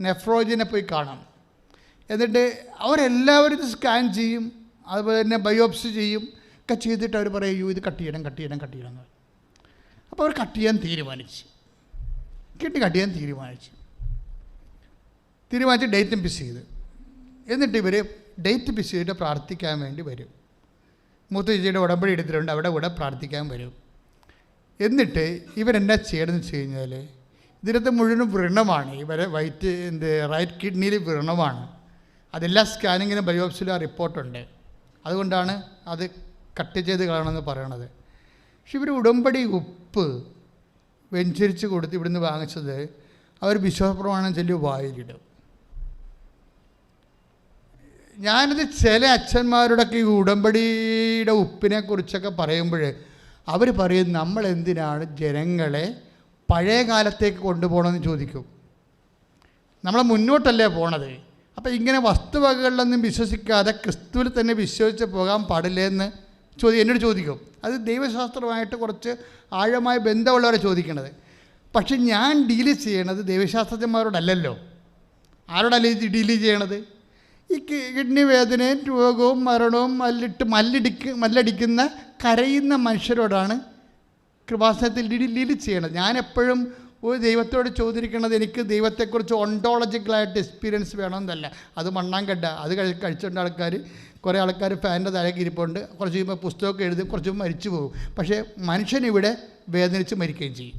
നെഫ്രോളജിനെ പോയി കാണാം. എന്നിട്ട് അവരെല്ലാവരും ഇത് സ്കാൻ ചെയ്യും, അതുപോലെ തന്നെ ബയോപ്സി ചെയ്യും, ഒക്കെ ചെയ്തിട്ട് അവർ പറയൂ ഇത് കട്ട് ചെയ്യണം എന്ന്. അപ്പോൾ അവർ കട്ട് ചെയ്യാൻ തീരുമാനിച്ചു. കിഡ്നി കട്ട് ചെയ്യാൻ തീരുമാനിച്ച് ഡേറ്റും ഫിക്സ് ചെയ്ത്. എന്നിട്ട് ഇവർ ഡേറ്റ് ഫിക്സ് ചെയ്തിട്ട് പ്രാർത്ഥിക്കാൻ വേണ്ടി വരും. മൂത്ത ചേച്ചിയുടെ ഉടമ്പടി എടുത്തിട്ടുണ്ട്, അവിടെ കൂടെ പ്രാർത്ഥിക്കാൻ വരും. എന്നിട്ട് ഇവരെന്നാ ചെയ്യണമെന്ന് വെച്ച് കഴിഞ്ഞാൽ ഇതിനകത്ത് മുഴുവൻ വ്രണമാണ്. ഇവരെ റൈറ്റ് കിഡ്നിയിൽ വ്രണമാണ്. അതെല്ലാം സ്കാനിങ്ങിനും ബയോപ്സിയിലും ആ റിപ്പോർട്ടുണ്ട്. അതുകൊണ്ടാണ് അത് കട്ട് ചെയ്ത് കളയണമെന്ന് പറയണത്. പക്ഷെ ഇവർ ഉടമ്പടി ഉപ്പ് വെഞ്ചരിച്ച് കൊടുത്ത് ഇവിടുന്ന് വാങ്ങിച്ചത് അവർ വിശ്വാസപ്രമാണം ചൊല്ലി വായിലിടും. ഞാനത് ചില അച്ഛന്മാരുടെയൊക്കെ ഈ ഉടമ്പടിയുടെ ഉപ്പിനെ കുറിച്ചൊക്കെ പറയുമ്പോൾ അവർ പറയും നമ്മൾ എന്തിനാണ് ജനങ്ങളെ പഴയ കാലത്തേക്ക് കൊണ്ടുപോകണമെന്ന് ചോദിക്കും. നമ്മളെ മുന്നോട്ടല്ലേ പോണത്. അപ്പോൾ ഇങ്ങനെ വസ്തുവകകളിലൊന്നും വിശ്വസിക്കാതെ ക്രിസ്തുവിൽ തന്നെ വിശ്വസിച്ച് പോകാൻ പാടില്ലെന്ന് എന്നോട് ചോദിക്കും. അത് ദൈവശാസ്ത്രമായിട്ട് കുറച്ച് ആഴമായ ബന്ധമുള്ളവരെ ചോദിക്കണത്. പക്ഷെ ഞാൻ ഡീല് ചെയ്യണത് ദൈവശാസ്ത്രജ്ഞന്മാരോടല്ലല്ലോ. ആരോടല്ല ഡീല് ചെയ്യണത്? ഈ കിഡ്നി വേദനയും രോഗവും മരണവും മല്ലടിക്കുന്ന കരയുന്ന മനുഷ്യരോടാണ് കൃപാസനത്തിൽ ഡീല് ചെയ്യണത്. ഞാനെപ്പോഴും ഒരു ദൈവത്തോട് ചോദിക്കുന്നത് എനിക്ക് ദൈവത്തെക്കുറിച്ച് ഒണ്ടോളജിക്കലായിട്ട് എക്സ്പീരിയൻസ് വേണമെന്നല്ല. അത് മണ്ണാങ്കട്ട, അത് കഴിച്ചുകൊണ്ട് കുറേ ആൾക്കാർ ഫാനിൻ്റെ താഴേക്ക് ഇരിപ്പുണ്ട്, കുറച്ച് കഴിയുമ്പോൾ പുസ്തകമൊക്കെ എഴുതും, കുറച്ച് മരിച്ചു പോകും. പക്ഷേ മനുഷ്യനിവിടെ വേദനിച്ച് മരിക്കുകയും ചെയ്യും.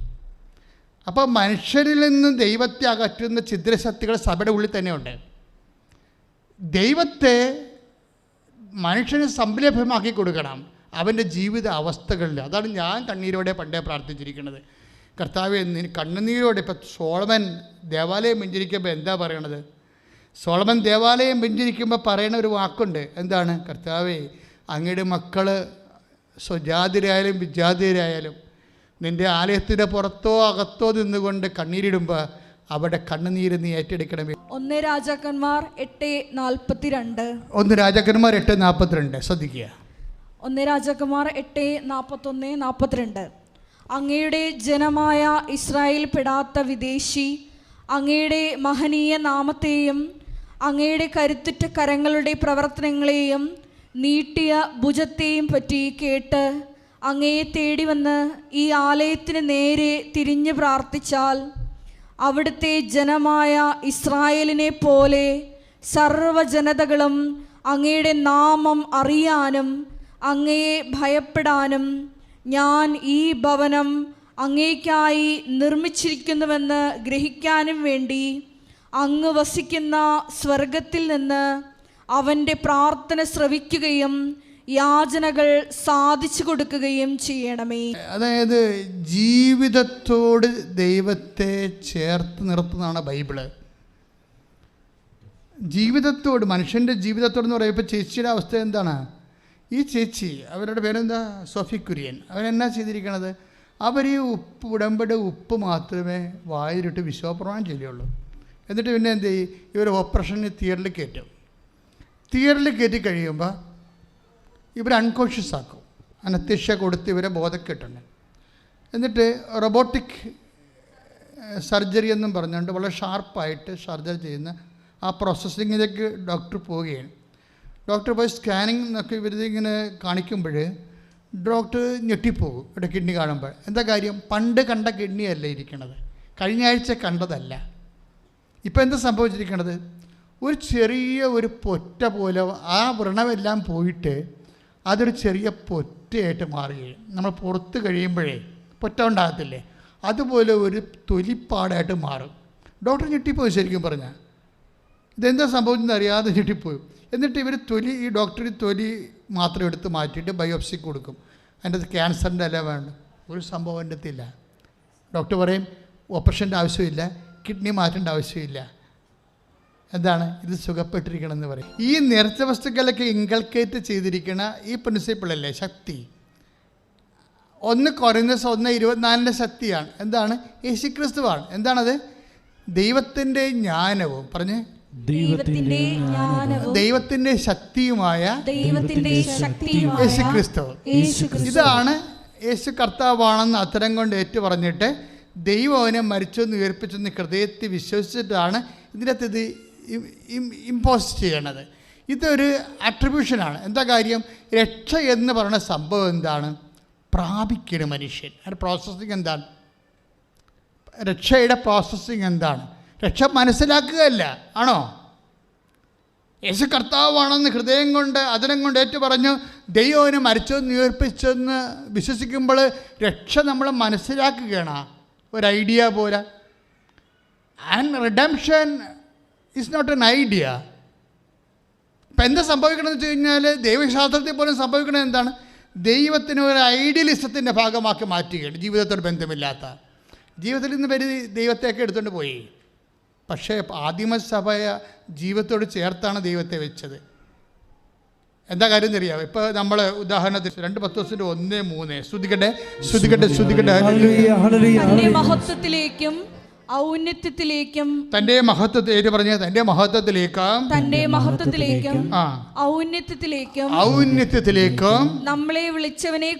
അപ്പോൾ മനുഷ്യരിൽ നിന്ന് ദൈവത്തെ അകറ്റുന്ന ഛിദ്രശക്തികൾ സഭയുടെ ഉള്ളിൽ തന്നെയുണ്ട്. ദൈവത്തെ മനുഷ്യന് സംലഭ്യമാക്കി കൊടുക്കണം അവൻ്റെ ജീവിത അവസ്ഥകളിൽ. അതാണ് ഞാൻ കണ്ണീരോടെ പണ്ടേ പ്രാർത്ഥിച്ചിരിക്കുന്നത്. കർത്താവേ, കണ്ണുനീരോടെ. ഇപ്പം സോളമൻ ദേവാലയം വെഞ്ചരിക്കുമ്പോൾ എന്താ പറയണത്? സോളമൻ ദേവാലയം വെഞ്ചരിക്കുമ്പോൾ പറയണ ഒരു വാക്കുണ്ട്. എന്താണ്? കർത്താവേ, അങ്ങയുടെ മക്കൾ സ്വജാതിരായാലും വിജാതിരായാലും നിൻ്റെ ആലയത്തിൻ്റെ പുറത്തോ അകത്തോ നിന്നുകൊണ്ട് കണ്ണീരിടുമ്പോൾ അവിടെ കണ്ണുനീര് നീ ഏറ്റെടുക്കണമേ. 1 രാജാക്കന്മാർ 8:42. 1 രാജാക്കന്മാർ 8:42 ശ്രദ്ധിക്കുക. 1 രാജാക്കന്മാർ 8:41-42. അങ്ങയുടെ ജനമായ ഇസ്രായേൽ പെടാത്ത വിദേശി അങ്ങയുടെ മഹനീയ നാമത്തെയും അങ്ങയുടെ കരുത്തുറ്റ കരങ്ങളുടെ പ്രവർത്തനങ്ങളെയും നീട്ടിയ ഭുജത്തെയും പറ്റി കേട്ട് അങ്ങയെ തേടി വന്ന് ഈ ആലയത്തിന് നേരെ തിരിഞ്ഞ് പ്രാർത്ഥിച്ചാൽ അവിടുത്തെ ജനമായ ഇസ്രായേലിനെ പോലെ സർവ്വജനതകളും അങ്ങയുടെ നാമം അറിയാനും അങ്ങയെ ഭയപ്പെടാനും ഞാൻ ഈ ഭവനം അങ്ങേയ്ക്കായി നിർമ്മിച്ചിരിക്കുന്നുവെന്ന് ഗ്രഹിക്കാനും വേണ്ടി അങ്ങ് വസിക്കുന്ന സ്വർഗത്തിൽ നിന്ന് അവൻ്റെ പ്രാർത്ഥന ശ്രവിക്കുകയും യാചനകൾ സാധിച്ചു കൊടുക്കുകയും ചെയ്യണമേ. അതായത് ജീവിതത്തോട് ദൈവത്തെ ചേർത്ത് നിർത്തുന്നതാണ് ബൈബിള്. ജീവിതത്തോട്, മനുഷ്യൻ്റെ ജീവിതത്തോടെന്ന് പറയുമ്പോൾ ചേച്ചിയുടെ അവസ്ഥ എന്താണ്? ഈ ചേച്ചി, അവരുടെ പേരെന്താ? സോഫി കുര്യൻ. അവരെന്നാ ചെയ്തിരിക്കണത്? അവർ ഈ ഉടമ്പടി ഉപ്പ് മാത്രമേ വായിലിട്ട് വിശ്വാസപ്രമാണം ചെയ്യുള്ളൂ. എന്നിട്ട് പിന്നെ എന്ത് ചെയ്യും? ഇവർ ഓപ്പറേഷന് തിയേറ്ററിൽ കയറ്റും. തിയേറ്ററിൽ കയറ്റി കഴിയുമ്പോൾ ഇവർ അൺകോൺഷ്യസ് ആക്കും. അനസ്തേഷ്യ കൊടുത്ത് ഇവരെ ബോധക്കെട്ടുണ്ട്. എന്നിട്ട് റോബോട്ടിക് സർജറി എന്നും പറഞ്ഞുകൊണ്ട് വളരെ ഷാർപ്പായിട്ട് സർജറി ചെയ്യുന്ന ആ പ്രോസസ്സിങ്ങിലേക്ക് ഡോക്ടർ പോവുകയാണ്. ഡോക്ടർ പോയി സ്കാനിങ് എന്നൊക്കെ ഇവരിങ്ങനെ കാണിക്കുമ്പോൾ ഡോക്ടർ ഞെട്ടിപ്പോകും ഇവിടെ കിഡ്നി കാണുമ്പോൾ. എന്താ കാര്യം? പണ്ട് കണ്ട കിഡ്നിയല്ല ഇരിക്കണത്, കഴിഞ്ഞ ആഴ്ച കണ്ടതല്ല. ഇപ്പം എന്താ സംഭവിച്ചിരിക്കണത്? ഒരു ചെറിയ ഒരു പൊറ്റ പോലെ ആ വ്രണമെല്ലാം പോയിട്ട് അതൊരു ചെറിയ പൊറ്റയായിട്ട് മാറുകയും നമ്മൾ പുറത്ത് കഴിയുമ്പോഴേ പൊറ്റ ഉണ്ടാകത്തില്ലേ, അതുപോലെ ഒരു തൊലിപ്പാടായിട്ട് മാറും. ഡോക്ടർ ഞെട്ടിപ്പോയി. ശരിക്കും പറഞ്ഞാൽ ഇതെന്താ സംഭവിച്ചെന്ന് അറിയാതെ ഞെട്ടിപ്പോയി. എന്നിട്ട് ഇവർ ഈ ഡോക്ടർ തൊലി മാത്രം എടുത്ത് മാറ്റിയിട്ട് ബയോപ്സി കൊടുക്കും. അതിൻ്റെ അത് ക്യാൻസറിൻ്റെ അല്ല വേണ്ട, ഒരു സംഭവം എൻ്റെ അടുത്തില്ല. ഡോക്ടർ പറയും ഓപ്പറേഷൻ്റെ ആവശ്യമില്ല, കിഡ്നി മാറ്റേണ്ട ആവശ്യമില്ല. എന്താണ്? ഇത് സുഖപ്പെട്ടിരിക്കണമെന്ന് പറയും. ഈ നേർച്ച വസ്തുക്കളൊക്കെ ഇൻകൾക്കേറ്റ് ചെയ്തിരിക്കുന്ന ഈ പ്രിൻസിപ്പിളല്ലേ ശക്തി. 1 കൊരിന്ത്യസ് 1:24 ശക്തിയാണ്. എന്താണ്? യേശുക്രിസ്തുവാണ്. എന്താണത്? ദൈവത്തിൻ്റെ ജ്ഞാനവും പറഞ്ഞ് ദൈവത്തിൻ്റെ ശക്തിയുമായ യേശുക്രിസ്തു. ഇതാണ് യേശു കർത്താവാണെന്ന് അത്തരം കൊണ്ട് ഏറ്റു പറഞ്ഞിട്ട് ദൈവം അവനെ മരിച്ചെന്ന് ഉയർപ്പിച്ചെന്ന് ഹൃദയത്തിൽ വിശ്വസിച്ചിട്ടാണ് ഇതിനകത്ത് ഇത് ഇമ്പോസ് ചെയ്യണത്. ഇതൊരു അട്രിബ്യൂഷനാണ്. എന്താ കാര്യം? രക്ഷ എന്ന് പറയുന്ന സംഭവം എന്താണ്? പ്രാപിക്കണം മനുഷ്യൻ. അതിൻ്റെ പ്രോസസ്സിങ് എന്താണ്? രക്ഷയുടെ പ്രോസസ്സിങ് എന്താണ്? രക്ഷ മനസ്സിലാക്കുകയല്ല, ആണോ? യേശു കർത്താവാണെന്ന് ഹൃദയം കൊണ്ട് അതിനം കൊണ്ട് ഏറ്റു പറഞ്ഞു ദൈവം മരിച്ചെന്ന് ഉയർപ്പിച്ചെന്ന് വിശ്വസിക്കുമ്പോൾ രക്ഷ നമ്മൾ മനസ്സിലാക്കുകയാണ്. ഒരു ഐഡിയ പോരാ. And redemption is not an idea. ഇപ്പം എന്താ സംഭവിക്കണമെന്ന് വെച്ച് കഴിഞ്ഞാൽ ദൈവശാസ്ത്രത്തിൽ പോലും സംഭവിക്കുന്നത് എന്താണ്? ദൈവത്തിന് ഒരു ഐഡിയലിസത്തിൻ്റെ ഭാഗമാക്കി മാറ്റുകയാണ്. ജീവിതത്തോട് ബന്ധമില്ലാത്ത ജീവിതത്തിൽ നിന്ന് പേര് ദൈവത്തെയൊക്കെ എടുത്തുകൊണ്ട് പോയി. പക്ഷേ ആദിമസഭയെ ജീവിതത്തോട് ചേർത്താണ് ദൈവത്തെ വെച്ചത്. എന്താ കാര്യം എന്നറിയാം? ഇപ്പോൾ നമ്മൾ ഉദാഹരണത്തിന് 2 പത്രോസിന്റെ 1:3 ശ്രുതികട്ടെ ശ്രുതികട്ടെ ശ്രുതികട്ടെ. തന്റെ മഹത്വത്തിലേക്കും ഔന്നത്യത്തിലേക്കും തന്റെ മഹത്വത്തെ പറഞ്ഞ തന്റെ മഹത്വത്തിലേക്കും തന്റെ മഹത്വത്തിലേക്കും ഔന്നത്യത്തിലേക്കും നമ്മളെ വിളിച്ചവനെ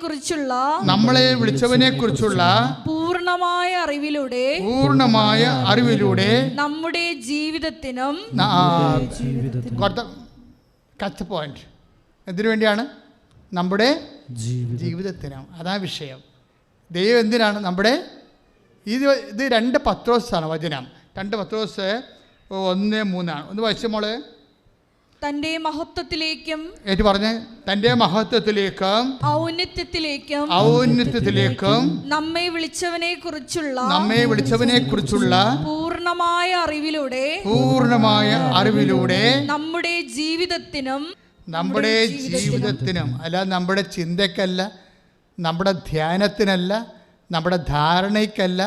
കുറിച്ചുള്ള പൂർണ്ണമായ അറിവിലൂടെ നമ്മുടെ ജീവിതത്തിനും കച്ച് പോയിന്റ് എന്തിനു വേണ്ടിയാണ്? നമ്മുടെ ജീവിതത്തിനും. അതാ വിഷയം. ദൈവം എന്തിനാണ് നമ്മുടെ ഇത് 2 പത്രോസാണ് വചനം. 2 പത്രോസ് 1:3 ഒന്ന് വായിച്ച മോളെ. തന്റെ മഹത്വത്തിലേക്കും ഏറ്റു പറഞ്ഞ് തന്റെ മഹത്വത്തിലേക്കും ഔന്നത്യത്തിലേക്കും നമ്മെ വിളിച്ചവനെ കുറിച്ചുള്ള പൂർണ്ണമായ അറിവിലൂടെ നമ്മുടെ ജീവിതത്തിനും അല്ല, നമ്മുടെ ചിന്തയ്ക്കല്ല, നമ്മുടെ ധ്യാനത്തിനല്ല, നമ്മുടെ ധാരണയ്ക്കല്ല,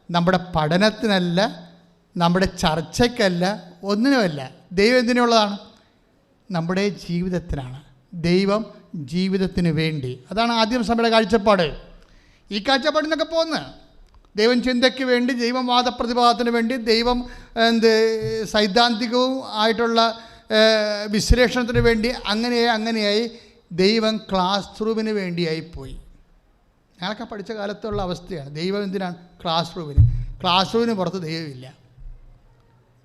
നമ്മുടെ പഠനത്തിനല്ല, നമ്മുടെ ചർച്ചയ്ക്കല്ല, ഒന്നിനുമല്ല. ദൈവം എന്തിനുള്ളതാണ്? നമ്മുടെ ജീവിതത്തിനാണ്. ദൈവം ജീവിതത്തിന് വേണ്ടി. അതാണ് ആദ്യം സഭയുടെ കാഴ്ചപ്പാട്. ഈ കാഴ്ചപ്പാടിൽ നിന്നൊക്കെ പോകുന്നത് ദൈവം ചിന്തയ്ക്ക് വേണ്ടി, ദൈവം വാദപ്രതിവാദത്തിന് വേണ്ടി, ദൈവം സൈദ്ധാന്തികവും ആയിട്ടുള്ള വിശ്ലേഷണത്തിന് വേണ്ടി അങ്ങനെയായി ദൈവം ക്ലാസ് റൂമിന് വേണ്ടിയായി പോയി. ഞങ്ങളൊക്കെ പഠിച്ച കാലത്തുള്ള അവസ്ഥയാണ്. ദൈവം എന്തിനാണ്? ക്ലാസ് റൂമിന് പുറത്ത് ദൈവമില്ല,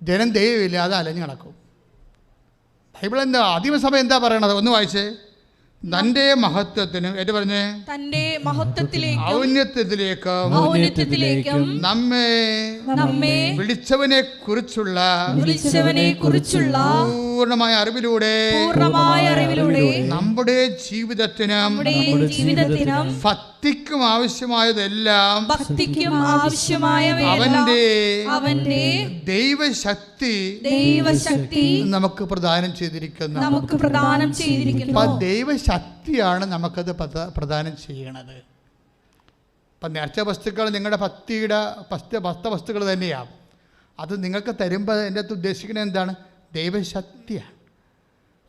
ജനം ദൈവമില്ല, അത് അലഞ്ഞു നടക്കും. ബൈബിൾ എന്താ ആദിമസഭ എന്താ പറയണത്? ഒന്ന് വായിച്ചേ. തന്റെ മഹത്വത്തിനും ഏറ്റു പറഞ്ഞേ തന്റെ മഹത്വത്തിലേക്കും ഔന്നത്യത്തിലേക്കും നമ്മെ വിളിച്ചവനെ കുറിച്ചുള്ള പൂർണ്ണമായ അറിവിലൂടെ നമ്മുടെ ജീവിതത്തിനും ഭക്തിക്കും ആവശ്യമായതെല്ലാം അവന്റെ ദൈവശക്തി നമുക്ക് പ്രദാനം ചെയ്തിരിക്കുന്നു. ദൈവശക്തിയാണ് നമുക്കത് പ്രദാനം ചെയ്യണത്. അപ്പം നേർച്ച വസ്തുക്കൾ നിങ്ങളുടെ ഭക്തവസ്തുക്കൾ തന്നെയാണ്. അത് നിങ്ങൾക്ക് തരുമ്പോൾ എൻ്റെ അടുത്ത് ഉദ്ദേശിക്കുന്നത് എന്താണ്? ദൈവശക്തിയാണ്.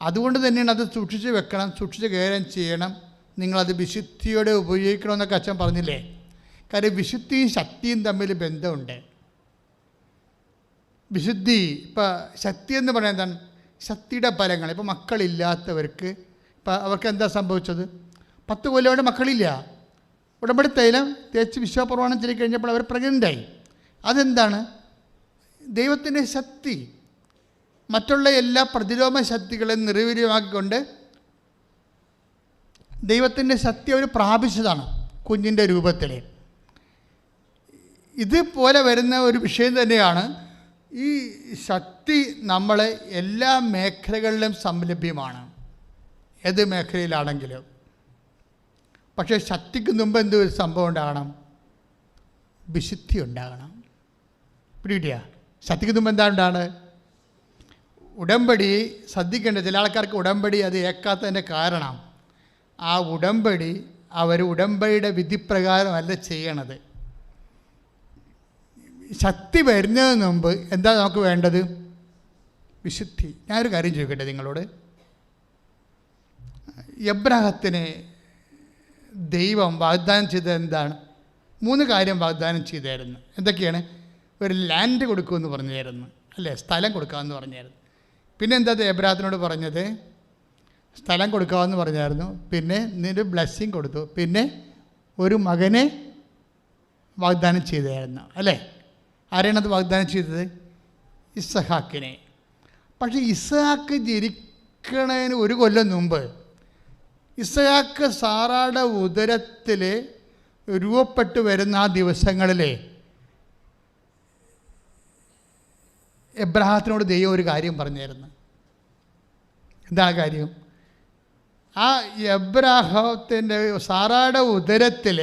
അതുകൊണ്ട് തന്നെയാണ് അത് സൂക്ഷിച്ച് വെക്കണം, സൂക്ഷിച്ച് കൈകാര്യം ചെയ്യണം. നിങ്ങളത് വിശുദ്ധിയോടെ ഉപയോഗിക്കണമെന്നൊക്കെ അച്ഛൻ പറഞ്ഞില്ലേ? കാര്യം വിശുദ്ധിയും ശക്തിയും തമ്മിൽ ബന്ധമുണ്ട്. വിശുദ്ധി ഇപ്പം ശക്തി എന്ന് പറയുന്നത് എന്താണ്? ശക്തിയുടെ ഫലങ്ങൾ. ഇപ്പോൾ മക്കളില്ലാത്തവർക്ക് ഇപ്പം അവർക്ക് എന്താ സംഭവിച്ചത്? 10 കൊല്ലം മക്കളില്ല. ഉടമ്പടി തൈലം തേച്ച് വിശ്വാസപ്രമാണം ചെയ്ത് കഴിഞ്ഞപ്പോൾ അവർ പ്രഗ്നൻ്റായി. അതെന്താണ്? ദൈവത്തിൻ്റെ ശക്തി. മറ്റുള്ള എല്ലാ പ്രതിരോധ ശക്തികളെയും നിർവീര്യമാക്കിക്കൊണ്ട് ദൈവത്തിൻ്റെ ശക്തി അവർ പ്രാപിച്ചതാണ് കുഞ്ഞിൻ്റെ രൂപത്തിൽ. ഇതുപോലെ വരുന്ന ഒരു വിഷയം തന്നെയാണ് ഈ ശക്തി. നമ്മളെ എല്ലാ മേഖലകളിലും സംലഭ്യമാണ്, ഏത് മേഖലയിലാണെങ്കിലും. പക്ഷേ ശക്തിക്ക് മുമ്പ് എന്തൊരു സംഭവം ഉണ്ടാകണം? വിശുദ്ധി ഉണ്ടാകണം. പിടികിട്ടിയാ? ശക്തിക്ക് മുമ്പ് എന്താ ഉണ്ടാണ്? ഉടമ്പടി ശ്രദ്ധിക്കേണ്ട. ചില ആൾക്കാർക്ക് ഉടമ്പടി അത് ഏക്കാത്തതിൻ്റെ കാരണം ആ ഉടമ്പടി അവർ ഉടമ്പടിയുടെ വിധിപ്രകാരമല്ല ചെയ്യണത്. ശക്തി വരുന്നതിന് മുമ്പ് എന്താ നമുക്ക് വേണ്ടത്? വിശുദ്ധി. ഞാനൊരു കാര്യം ചോദിക്കട്ടെ നിങ്ങളോട്. എബ്രാഹത്തിന് ദൈവം വാഗ്ദാനം ചെയ്തത് എന്താണ്? 3 കാര്യം വാഗ്ദാനം ചെയ്തായിരുന്നു. എന്തൊക്കെയാണ്? ഒരു ലാൻഡ് കൊടുക്കുമെന്ന് പറഞ്ഞായിരുന്നു, അല്ലേ? സ്ഥലം കൊടുക്കാമെന്ന് പറഞ്ഞായിരുന്നു. പിന്നെ എന്താ എബ്രാഹത്തിനോട് പറഞ്ഞത്? സ്ഥലം കൊടുക്കാമെന്ന് പറഞ്ഞായിരുന്നു. പിന്നെ നിന്റെ ബ്ലെസ്സിങ് കൊടുത്തു. പിന്നെ ഒരു മകനെ വാഗ്ദാനം ചെയ്തായിരുന്നു, അല്ലേ? ആരെയാണത് വാഗ്ദാനം ചെയ്തത്? ഇസ്ഹാക്കിനെ. പക്ഷേ ഇസ്ഹാക്ക് പിറക്കണതിന് 1 കൊല്ലം മുമ്പ് ഇസഹാക്ക് സാറായുടെ ഉദരത്തിൽ രൂപപ്പെട്ടു വരുന്ന ആ ദിവസങ്ങളിൽ എബ്രഹാത്തിനോട് ദൈവം ഒരു കാര്യം പറഞ്ഞായിരുന്നു. എന്താണ് കാര്യം? ആ എബ്രാഹത്തിൻ്റെ സാറായുടെ ഉദരത്തിൽ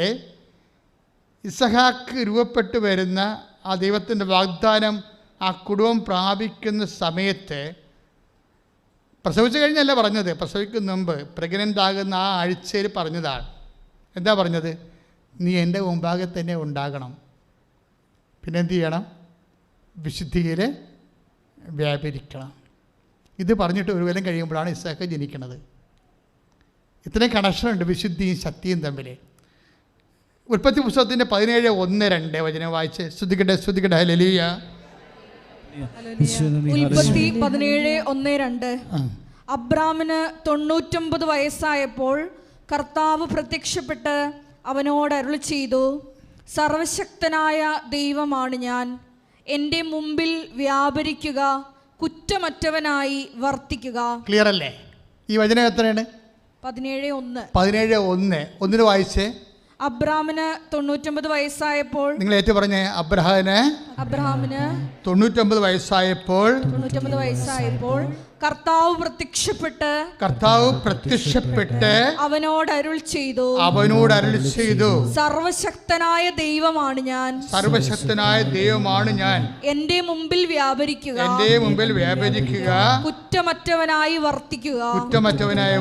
ഇസഹാക്ക് രൂപപ്പെട്ടു വരുന്ന ആ ദൈവത്തിൻ്റെ വാഗ്ദാനം ആ കുടുംബം പ്രാപിക്കുന്ന സമയത്ത്, പ്രസവിച്ചു കഴിഞ്ഞല്ല പറഞ്ഞത്, പ്രസവിക്കുന്ന മുമ്പ് പ്രഗ്നൻ്റ് ആകുന്ന ആ ആഴ്ചയിൽ പറഞ്ഞതാണ്. എന്താ പറഞ്ഞത്? നീ എൻ്റെ മുമ്പാകെ തന്നെ ഉണ്ടാകണം, പിന്നെ എന്ത് ചെയ്യണം? വിശുദ്ധിയിൽ വ്യാപരിക്കണം. ഇത് പറഞ്ഞിട്ട് 1 കൊല്ലം കഴിയുമ്പോഴാണ് ഇസഹാക്ക് ജനിക്കുന്നത്. ഇത്രയും കണക്ഷനുണ്ട് വിശുദ്ധിയും ശക്തിയും തമ്മിൽ. ഉൽപ്പത്തി പുസ്തകത്തിൻ്റെ 17:1-2 വചനം വായിച്ച് സ്തുതിക്കട്ടെ ഹല്ലേലൂയ. ഉൽപ്പത്തി 17:1-2. അബ്രാമിന് 99 വയസ്സായപ്പോൾ കർത്താവ് പ്രത്യക്ഷപ്പെട്ട് അവനോട് അരുളി ചെയ്തു, സർവശക്തനായ ദൈവമാണ് ഞാൻ, എൻ്റെ മുമ്പിൽ വ്യാപരിക്കുക, കുറ്റമറ്റവനായി വർത്തിക്കുക. ക്ലിയർ അല്ലേ? ഈ വചനം എത്രയാണ്? 17:1. ഒന്നിന് വായിച്ചേ. അബ്രാമിന് 99 വയസ്സായപ്പോൾ, നിങ്ങൾ ഏറ്റു പറഞ്ഞേ, അബ്രഹാമിന് 99 വയസ്സായപ്പോൾ കർത്താവ് പ്രത്യക്ഷപ്പെട്ട് അവനോട് അരുളി ചെയ്തു, സർവശക്തനായ ദൈവമാണ് ഞാൻ, എൻ്റെ മുമ്പിൽ വ്യാപരിക്കുക, കുറ്റമറ്റവനായി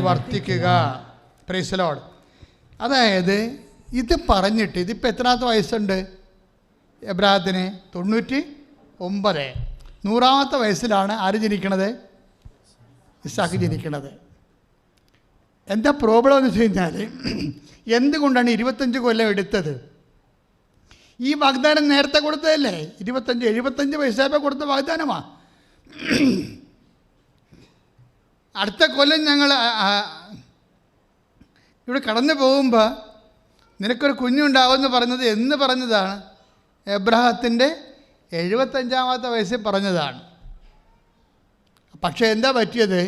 വർത്തിക്കുക. Praise the Lord. അതായത് ഇത് പറഞ്ഞിട്ട്, ഇതിപ്പോൾ എത്രാമത്തെ വയസ്സുണ്ട് എബ്രാഹത്തിന്? 99. 100ാമത്തെ വയസ്സിലാണ് ആര് ജനിക്കണത്? ഇസ്ഹാക്ക് ജനിക്കണത്. എന്താ പ്രോബ്ലം എന്ന് വെച്ച് കഴിഞ്ഞാൽ, എന്തുകൊണ്ടാണ് 25 കൊല്ലം എടുത്തത്? ഈ വാഗ്ദാനം നേരത്തെ കൊടുത്തതല്ലേ? 75 വയസ്സായപ്പോൾ കൊടുത്ത വാഗ്ദാനമാണ്. അടുത്ത കൊല്ലം ഞങ്ങൾ ഇവിടെ കടന്നു പോകുമ്പോൾ നിനക്കൊരു കുഞ്ഞുണ്ടാവുമെന്ന് പറഞ്ഞത് എന്ന് പറഞ്ഞതാണ്? എബ്രഹാത്തിൻ്റെ 75ാമത്തെ വയസ്സിൽ പറഞ്ഞതാണ്. പക്ഷേ എന്താ പറ്റിയത്?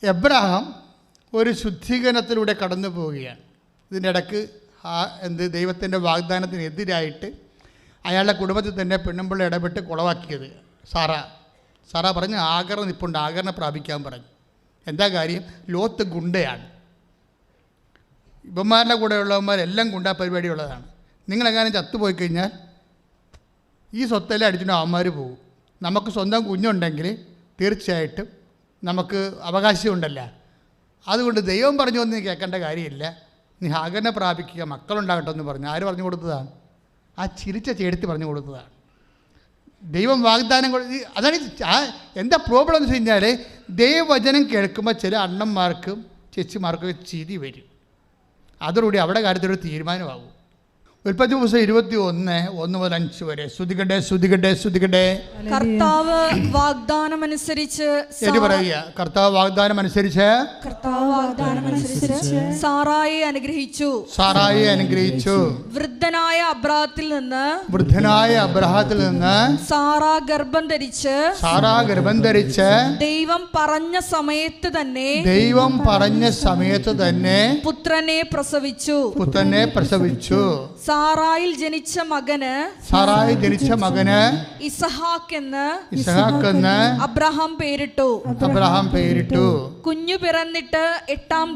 എബ്രഹാം ഒരു ശുദ്ധീകരണത്തിലൂടെ കടന്നു പോവുകയാണ്. ഇതിൻ്റെ ഇടയ്ക്ക് ദൈവത്തിൻ്റെ വാഗ്ദാനത്തിനെതിരായിട്ട് അയാളുടെ കുടുംബത്തിൽ തന്നെ പെണ്ണുമ്പിള്ള ഇടപെട്ട് കുളവാക്കിയത് സാറ പറഞ്ഞ് ആഗർ നിൽപ്പുണ്ട്, ആഗറിനെ പ്രാപിക്കാൻ പറഞ്ഞു. എന്താ കാര്യം? ലോത്ത് ഗുണ്ടയാണ്. ഇവന്മാരുടെ കൂടെ ഉള്ളവന്മാരെല്ലാം ഗുണ്ടാ പരിപാടിയുള്ളതാണ്. നിങ്ങളെങ്ങാനും ചത്തുപോയി കഴിഞ്ഞാൽ ഈ സ്വത്തെല്ലാം അടിച്ചിട്ട് അവന്മാർ പോകും. നമുക്ക് സ്വന്തം കുഞ്ഞുണ്ടെങ്കിൽ തീർച്ചയായിട്ടും നമുക്ക് അവകാശമുണ്ടല്ല. അതുകൊണ്ട് ദൈവം പറഞ്ഞു വന്ന് കേൾക്കേണ്ട കാര്യമില്ല, നീ ഹാഗറിനെ പ്രാപിക്കുക, മക്കളുണ്ടാകട്ടെ എന്ന് പറഞ്ഞു. ആര് പറഞ്ഞു കൊടുത്തതാണ്? ആ ചിരിച്ച ചേടത്തി പറഞ്ഞു കൊടുത്തതാണ്. ദൈവം വാഗ്ദാനം അതാണ്. എന്താ പ്രോബ്ലം എന്ന് വെച്ച് കഴിഞ്ഞാൽ, ദൈവവചനം കേൾക്കുമ്പോൾ ചില അണ്ണന്മാർക്കും ചേച്ചിമാർക്കും ചിരി വരും. അതോടുകൂടി അവിടെ കാര്യത്തിലൊരു തീരുമാനമാകും. ഉൽപ്പത്തി പുസ്തകം 21:1-5 വരെ. സ്തുതിക്കട്ടെ. കർത്താവ് വാഗ്ദാനമനുസരിച്ച് സാറായെ അനുഗ്രഹിച്ചു. വൃദ്ധനായ അബ്രാഹത്തിൽ നിന്ന് സാറാ ഗർഭം ധരിച്ച് ദൈവം പറഞ്ഞ സമയത്ത് തന്നെ പുത്രനെ പ്രസവിച്ചു. സാറായിൽ ജനിച്ച മകന് ഇസഹാക്കെന്ന് അബ്രഹാം പേരിട്ടു. കുഞ്ഞു പിറന്നിട്ട് 8-ാം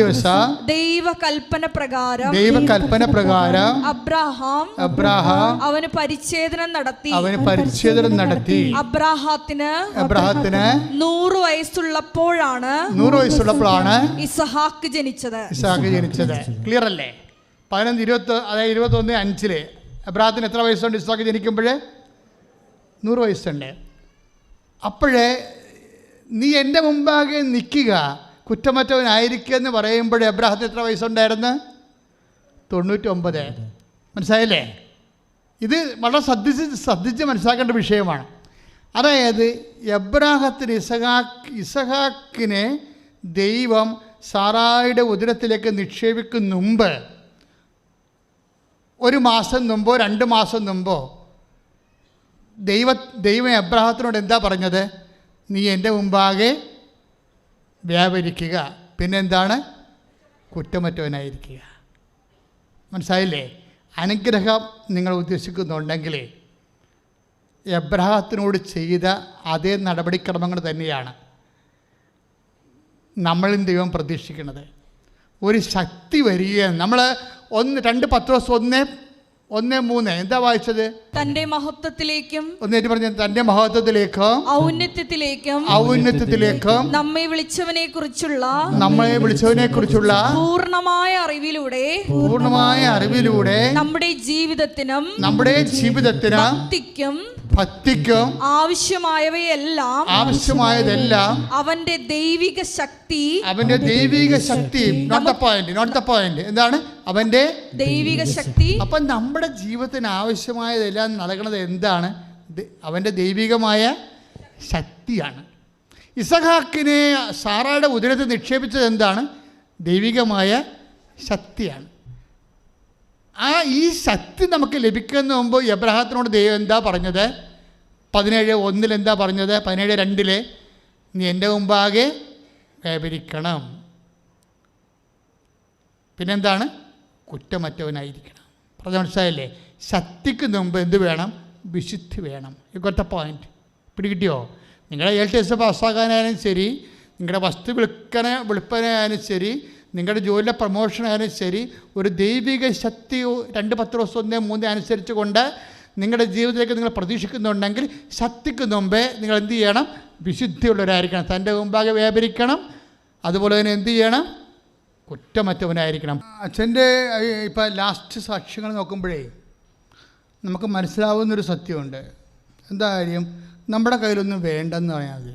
ദിവസം ദൈവകൽപ്പന പ്രകാരം അബ്രഹാം അവന് പരിച്ഛേദനം നടത്തി. അബ്രഹാത്തിന് 100 വയസ്സുള്ളപ്പോഴാണ് ഇസഹാക്ക് ജനിച്ചത്. ക്ലിയർ അല്ലേ? 21:5 അബ്രഹാത്തിന് എത്ര വയസ്സുണ്ട്? ഇസ്ഹാക്ക് ജനിക്കുമ്പോൾ 100 വയസ്സുണ്ട്. അപ്പോഴേ നീ എൻ്റെ മുമ്പാകെ നിൽക്കുക, കുറ്റമറ്റവനായിരിക്കുക എന്ന് പറയുമ്പോൾ അബ്രഹാത്തിന് എത്ര വയസ്സുണ്ടായിരുന്നു? 99. മനസ്സിലായില്ലേ? ഇത് വളരെ ശ്രദ്ധിച്ച് മനസ്സിലാക്കേണ്ട വിഷയമാണ്. അതായത് എബ്രാഹത്തിന് ഇസഹാക്കിനെ ദൈവം സാറായുടെ ഉദരത്തിലേക്ക് നിക്ഷേപിക്കുന്ന മുമ്പ് 1 മാസം മുമ്പോ 2 മാസം മുമ്പോ ദൈവം എബ്രാഹത്തിനോട് എന്താ പറഞ്ഞത്? നീ എൻ്റെ മുമ്പാകെ വ്യാപരിക്കുക. പിന്നെന്താണ്? കുറ്റമറ്റവനായിരിക്കുക. മനസ്സിലായില്ലേ? അനുഗ്രഹം നിങ്ങൾ ഉദ്ദേശിക്കുന്നുണ്ടെങ്കിൽ എബ്രഹാത്തിനോട് ചെയ്ത അതേ നടപടിക്രമങ്ങൾ തന്നെയാണ് നമ്മളും ദൈവം പ്രതീക്ഷിക്കുന്നത്. ഒരു ശക്തി വരികയാണ്. നമ്മൾ 2 പത്രോസ് 1:3 എന്താ വായിച്ചത്? തന്റെ മഹത്വത്തിലേക്കും, ഒന്നേറ്റ് പറഞ്ഞ തന്റെ മഹത്വത്തിലേക്കും ഔന്നത്യത്തിലേക്കും നമ്മെ വിളിച്ചവനെ കുറിച്ചുള്ള പൂർണ്ണമായ അറിവിലൂടെ നമ്മുടെ ജീവിതത്തിനും ഭക്തിക്കും ആവശ്യമായതെല്ലാം അവന്റെ ദൈവിക ശക്തി നോട്ട് ദ പോയിന്റ് എന്താണ്? അവന്റെ ദൈവിക ശക്തി. അപ്പം നമ്മുടെ ജീവിതത്തിന് ആവശ്യമായതെല്ലാം നൽകണത് എന്താണ്? അവൻ്റെ ദൈവികമായ ശക്തിയാണ്. ഇസഹാക്കിനെ സാറായുടെ ഉദരത്തിൽ നിക്ഷേപിച്ചത് എന്താണ്? ദൈവികമായ ശക്തിയാണ്. ഈ ശക്തി നമുക്ക് ലഭിക്കുന്ന മുമ്പ് എബ്രഹാത്തിനോട് ദൈവം എന്താ പറഞ്ഞത്? 17:1 എന്താ പറഞ്ഞത്? 17:2 നീ എൻ്റെ മുമ്പാകെ വ്യാപരിക്കണം. പിന്നെന്താണ്? കുറ്റമറ്റവനായിരിക്കണം. പറഞ്ഞ മനസ്സിലായല്ലേ? ശക്തിക്ക് മുമ്പ് എന്ത് വേണം? വിശുദ്ധി വേണം. ഇക്കൊറ്റ പോയിന്റ് പിടികിട്ടിയോ? നിങ്ങളുടെ LTS പാസ്സാകാനായാലും ശരി, നിങ്ങളുടെ വസ്തു വിൽപ്പനയായാലും ശരി, നിങ്ങളുടെ ജോലിയിലെ പ്രൊമോഷനായാലും ശരി, ഒരു ദൈവിക ശക്തി 2 പത്രോസ് 1:3 അനുസരിച്ച് കൊണ്ട് നിങ്ങളുടെ ജീവിതത്തിലേക്ക് നിങ്ങൾ പ്രതീക്ഷിക്കുന്നുണ്ടെങ്കിൽ ശക്തിക്ക് മുമ്പേ നിങ്ങൾ എന്ത് ചെയ്യണം? വിശുദ്ധിയുള്ളവരായിരിക്കണം. തൻ്റെ മുമ്പാകെ വ്യാപരിക്കണം. അതുപോലെ തന്നെ എന്ത് ചെയ്യണം? കുറ്റമറ്റവനായിരിക്കണം. അച്ഛൻ്റെ ഇപ്പം ലാസ്റ്റ് സാക്ഷ്യങ്ങൾ നോക്കുമ്പോഴേ നമുക്ക് മനസ്സിലാവുന്നൊരു സത്യമുണ്ട്. എന്താ കാര്യം? നമ്മുടെ കയ്യിലൊന്നും വേണ്ടെന്ന് പറയാൻ മതി.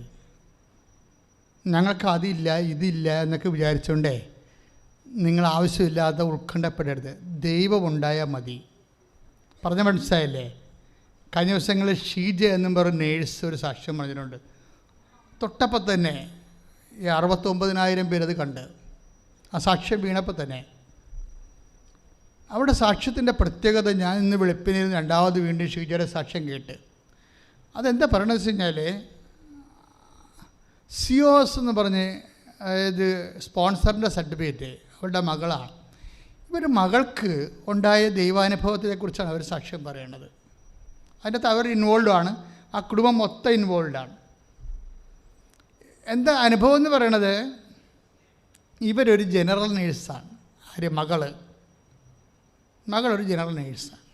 ഞങ്ങൾക്ക് അതില്ല ഇതില്ല എന്നൊക്കെ വിചാരിച്ചുകൊണ്ടേ നിങ്ങൾ ആവശ്യമില്ലാതെ ഉത്കണ്ഠപ്പെടരുത്. ദൈവമുണ്ടായാൽ മതി. പറഞ്ഞ മനസ്സിലായല്ലേ? കഴിഞ്ഞ ദിവസങ്ങളിൽ ഷീജ എന്നും പറഞ്ഞ നേഴ്സ് ഒരു സാക്ഷ്യം പറഞ്ഞിട്ടുണ്ട്. തൊട്ടപ്പം തന്നെ 69,000 പേരത് കണ്ട് ആ സാക്ഷ്യം വീണപ്പോൾ തന്നെ അവിടെ സാക്ഷ്യത്തിൻ്റെ പ്രത്യേകത ഞാൻ ഇന്ന് വെളുപ്പിനിരുന്ന് രണ്ടാമത് വീണ്ടും ഷീജയുടെ സാക്ഷ്യം കേട്ട് അതെന്താ പറയണമെന്ന് വെച്ച് കഴിഞ്ഞാൽ സിയോസ് എന്ന് പറഞ്ഞ് അതായത് സ്പോൺസറിൻ്റെ സർട്ടിഫിക്കറ്റ് അവരുടെ മകളാണ്. ഇവർ മകൾക്ക് ഉണ്ടായ ദൈവാനുഭവത്തെക്കുറിച്ചാണ് അവർ സാക്ഷ്യം പറയേണ്ടത്. അതിനകത്ത് അവർ ഇൻവോൾവാണ്. ആ കുടുംബം മൊത്തം ഇൻവോൾവാണ്. എന്താ അനുഭവം എന്ന് പറയണത്? ഇവരൊരു ജനറൽ നേഴ്സാണ്. ആര്? മകളൊരു ജനറൽ നേഴ്സാണ്.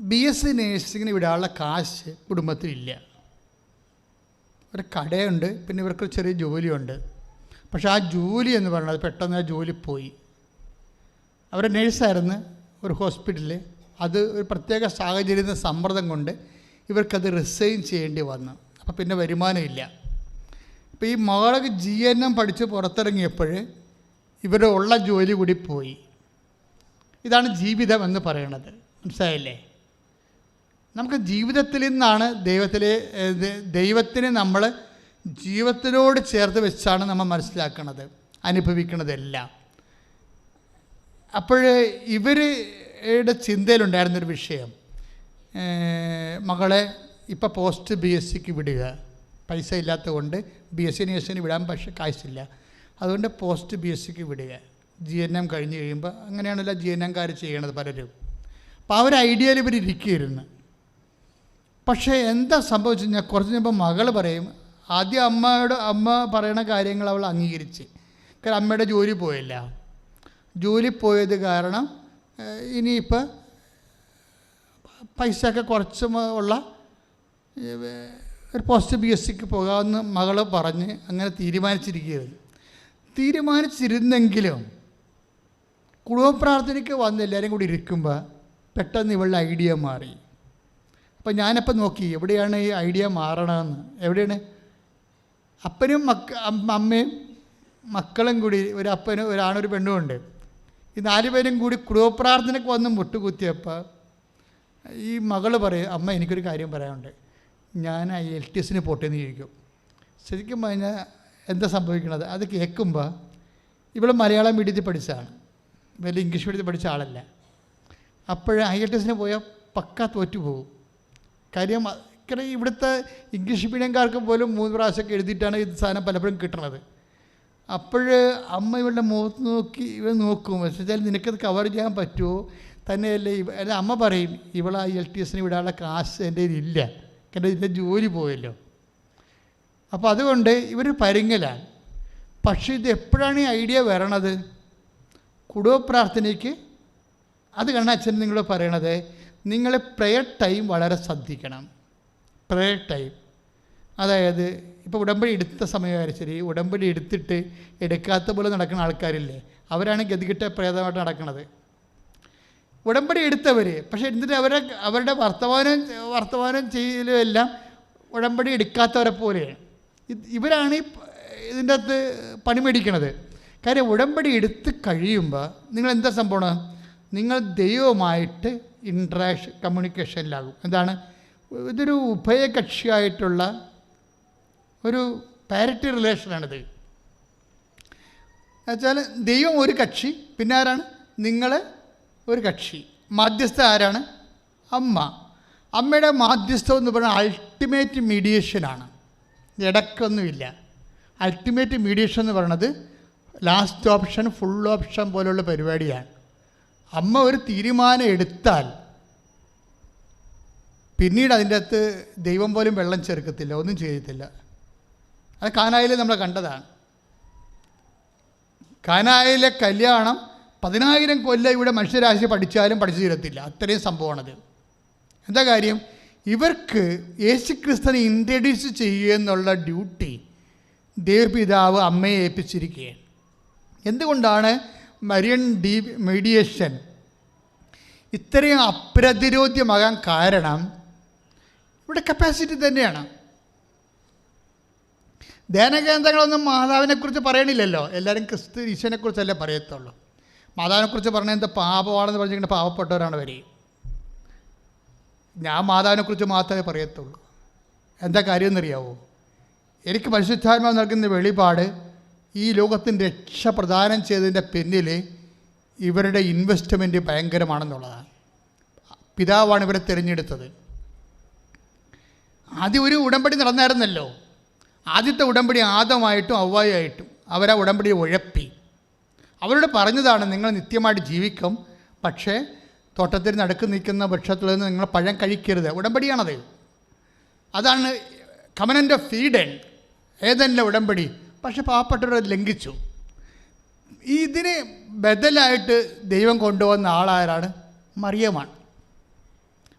BSc നേഴ്സിങ്ങിന് വിടാനുള്ള കാശ് കുടുംബത്തിലില്ല. ഒരു കടയുണ്ട്, പിന്നെ ഇവർക്ക് ചെറിയ ജോലിയുണ്ട്. പക്ഷേ ആ ജോലി എന്ന് പറയുന്നത് പെട്ടെന്ന് ആ ജോലി പോയി. അവർ നേഴ്സായിരുന്നു ഒരു ഹോസ്പിറ്റലിൽ. അത് ഒരു പ്രത്യേക സാഹചര്യത്തിൻ്റെ സമ്മർദ്ദം കൊണ്ട് ഇവർക്കത് റിസൈൻ ചെയ്യേണ്ടി വന്നു. അപ്പോൾ പിന്നെ വരുമാനമില്ല. അപ്പോൾ ഈ മകളൊക്കെ GNM പഠിച്ച് പുറത്തിറങ്ങിയപ്പോൾ ഇവരുടെ ഉള്ള ജോലി കൂടി പോയി. ഇതാണ് ജീവിതം എന്ന് പറയണത്. മനസ്സിലായില്ലേ? നമുക്ക് ജീവിതത്തിൽ നിന്നാണ് ദൈവത്തിനെ നമ്മൾ ജീവിതത്തിനോട് ചേർത്ത് വെച്ചാണ് നമ്മൾ മനസ്സിലാക്കുന്നത്, അനുഭവിക്കുന്നതെല്ലാം. അപ്പോൾ ഇവരുടെ ചിന്തയിലുണ്ടായിരുന്നൊരു വിഷയം, മകളെ ഇപ്പോൾ പോസ്റ്റ് BScക്ക് വിടുക. പൈസ ഇല്ലാത്തത് കൊണ്ട് BSc നേഴ്സിന് വിടാൻ പക്ഷേ കാശില്ല. അതുകൊണ്ട് പോസ്റ്റ് BScക്ക് വിടുക. GNM കഴിഞ്ഞ് കഴിയുമ്പോൾ അങ്ങനെയാണല്ലോ GNMകാർ ചെയ്യണത് പലരും. അപ്പോൾ ആ ഒരു ഐഡിയയിൽ ഇവരിയ്ക്കുകയായിരുന്നു. പക്ഷേ എന്താ സംഭവിച്ചു കഴിഞ്ഞാൽ കുറച്ച് കഴിയുമ്പോൾ മകൾ പറയും, ആദ്യം അമ്മ പറയണ കാര്യങ്ങൾ അവൾ അംഗീകരിച്ച്. കാരണം അമ്മയുടെ ജോലി പോയില്ല. ജോലി പോയത് കാരണം ഇനിയിപ്പോൾ പൈസയൊക്കെ കുറച്ച് ഉള്ള ഒരു പോസ്റ്റ് BScക്ക് പോകാമെന്ന് മകൾ പറഞ്ഞ് അങ്ങനെ തീരുമാനിച്ചിരുന്നെങ്കിലും കുടുംബപ്രാർത്ഥനയ്ക്ക് വന്ന് എല്ലാവരും കൂടി ഇരിക്കുമ്പോൾ പെട്ടെന്ന് ഇവളുടെ ഐഡിയ മാറി. അപ്പോൾ ഞാനപ്പോൾ നോക്കി എവിടെയാണ് ഈ ഐഡിയ മാറണമെന്ന്. എവിടെയാണ്? അപ്പനും അമ്മയും മക്കളും കൂടി, ഒരു അപ്പനും ഒരാണൊരു പെണ്ണുമുണ്ട്. ഈ 4 പേരും കൂടി കുടുംബപ്രാർത്ഥനയ്ക്ക് വന്ന് മുട്ടുകുത്തിയപ്പോൾ ഈ മകൾ പറയും, അമ്മ എനിക്കൊരു കാര്യം പറയാനുണ്ട്, ഞാൻ LTSന് പോട്ടേന്ന് ചോദിക്കും. ശരിക്കും പറഞ്ഞാൽ എന്താ സംഭവിക്കണത്? അത് കേൾക്കുമ്പോൾ ഇവൾ മലയാളം മീഡിയത്തിൽ പഠിച്ചതാണ്, വലിയ ഇംഗ്ലീഷ് മീഡിയത്തിൽ പഠിച്ച ആളല്ല. അപ്പോൾ IELTSന് പോയാൽ പക്ക തോറ്റു പോകും. കാര്യം ഭയങ്കര ഇവിടുത്തെ ഇംഗ്ലീഷ് മീഡിയംകാർക്ക് പോലും 3 പ്രാവശ്യമൊക്കെ എഴുതിയിട്ടാണ് ഇത് സാധനം പലപ്പോഴും കിട്ടണത്. അപ്പോൾ അമ്മ ഇവളുടെ മുഖത്ത് നോക്കി ഇവ നോക്കും, പക്ഷേ വെച്ചാൽ നിനക്കത് കവർ ചെയ്യാൻ പറ്റുമോ തന്നെയല്ലേ അല്ല അമ്മ പറയും ഇവളെ IELTS വിടാനുള്ള കാശ് എൻ്റെ കയ്യിലില്ല, എൻ്റെ ഇതിൻ്റെ ജോലി പോയല്ലോ. അപ്പോൾ അതുകൊണ്ട് ഇവർ പരുങ്ങലാണ്. പക്ഷേ ഇത് എപ്പോഴാണ് ഈ ഐഡിയ വരണത്? കുടുംബ പ്രാർത്ഥനയ്ക്ക്. അത് കാരണം അച്ഛൻ നിങ്ങൾ പറയണത് നിങ്ങൾ പ്രെയർ ടൈം വളരെ ശ്രദ്ധിക്കണം. പ്രെയർ ടൈം അതായത് ഇപ്പോൾ ഉടമ്പടി എടുത്ത സമയമായാലും ശരി, ഉടമ്പടി എടുത്തിട്ട് എടുക്കാത്ത പോലെ നടക്കുന്ന ആൾക്കാരില്ലേ, അവരാണ് ഗതികിട്ട പ്രേതമായിട്ട് നടക്കുന്നത്. ഉടമ്പടി എടുത്തവർ പക്ഷേ എന്നിട്ട് അവരുടെ വർത്തമാനം ചെയ്യലും എല്ലാം ഉടമ്പടി എടുക്കാത്തവരെ പോലെയാണ്. ഇവരാണ് ഇതിൻ്റെ അകത്ത് പണി മേടിക്കണത്. കാര്യം ഉടമ്പടി എടുത്ത് കഴിയുമ്പോൾ നിങ്ങൾ എന്താ സംഭവം, നിങ്ങൾ ദൈവവുമായിട്ട് കമ്മ്യൂണിക്കേഷനിലാകും. എന്താണ്, ഇതൊരു ഉഭയകക്ഷിയായിട്ടുള്ള ഒരു പാരിറ്റി റിലേഷനാണിത്. എന്നുവെച്ചാൽ ദൈവം ഒരു കക്ഷി, പിന്നെ ആരാണ്, നിങ്ങൾ ഒരു കക്ഷി. മാധ്യസ്ഥ ആരാണ്? അമ്മ. അമ്മയുടെ മാധ്യസ്ഥം എന്ന് പറയുന്നത് അൾട്ടിമേറ്റ് മീഡിയേഷനാണ്, ഇടയ്ക്കൊന്നുമില്ല. അൾട്ടിമേറ്റ് മീഡിയേഷൻ എന്ന് പറയുന്നത് ലാസ്റ്റ് ഓപ്ഷൻ ഫുൾ ഓപ്ഷൻ പോലുള്ള പരിപാടിയാണ്. അമ്മ ഒരു തീരുമാനം എടുത്താൽ പിന്നീട് അതിൻ്റെ അകത്ത് ദൈവം പോലും വെള്ളം ചേർക്കത്തില്ല, ഒന്നും ചെയ്യത്തില്ല. അത് കാനായിൽ നമ്മൾ കണ്ടതാണ്. കാനായിലെ കല്യാണം 10,000 കൊല്ലം ഇവിടെ മനുഷ്യരാശി പഠിച്ചാലും പഠിച്ചു തീരത്തില്ല, അത്രയും സംഭവമാണത്. എന്താ കാര്യം, ഇവർക്ക് യേശുക്രിസ്തുവിനെ ഇൻട്രൊഡ്യൂസ് ചെയ്യുക എന്നുള്ള ഡ്യൂട്ടി ദൈവപിതാവ് അമ്മയെ ഏൽപ്പിച്ചിരിക്കുകയാണ്. എന്തുകൊണ്ടാണ് മരിയൻ മീഡിയേഷൻ ഇത്രയും അപ്രതിരോധ്യമാകാൻ കാരണം? ഇവിടെ കപ്പാസിറ്റി തന്നെയാണ്. ധ്യാനകേന്ദ്രങ്ങളൊന്നും മാതാവിനെക്കുറിച്ച് പറയണില്ലല്ലോ, എല്ലാവരും ക്രിസ്തു ഈശോനെക്കുറിച്ചല്ലേ പറയത്തുള്ളൂ. മാതാവിനെക്കുറിച്ച് പറഞ്ഞാൽ എന്താ പാപമാണെന്ന് പറഞ്ഞിട്ട് പാവപ്പെട്ടവരാണ് വരിക. ഞാൻ മാതാവിനെക്കുറിച്ച് മാത്രമേ പറയത്തുള്ളൂ. എന്താ കാര്യമെന്നറിയാവോ, എനിക്ക് പരിശുദ്ധാത്മാവ് നൽകുന്ന വെളിപാട് ഈ ലോകത്തിൻ്റെ രക്ഷ പ്രദാനം ചെയ്തതിൻ്റെ പിന്നിൽ ഇവരുടെ ഇൻവെസ്റ്റ്മെൻറ്റ് ഭയങ്കരമാണെന്നുള്ളതാണ്. പിതാവാണ് ഇവരെ തിരഞ്ഞെടുത്തത്. ആദ്യം ഒരു ഉടമ്പടി നടന്നായിരുന്നല്ലോ. ആദ്യത്തെ ഉടമ്പടി ആദമായിട്ടും ഹവ്വായായിട്ടും അവരാ ഉടമ്പടിയെ ഉഴപ്പി. അവരോട് പറഞ്ഞതാണ് നിങ്ങൾ നിത്യമായിട്ട് ജീവിക്കും, പക്ഷേ തോട്ടത്തിൽ നടുക്ക് നിൽക്കുന്ന വൃക്ഷത്തിൽ നിന്ന് നിങ്ങൾ പഴം കഴിക്കരുത്. ഉടമ്പടിയാണത്. അതാണ് കവനൻ്റ് ഓഫ് ഈഡൻ, ഏതെല്ലാം ഉടമ്പടി. പക്ഷെ പാവപ്പെട്ടവർ ലംഘിച്ചു. ഇതിന് ബദലായിട്ട് ദൈവം കൊണ്ടുവന്ന ആളാരാണ്? മറിയമാണ്.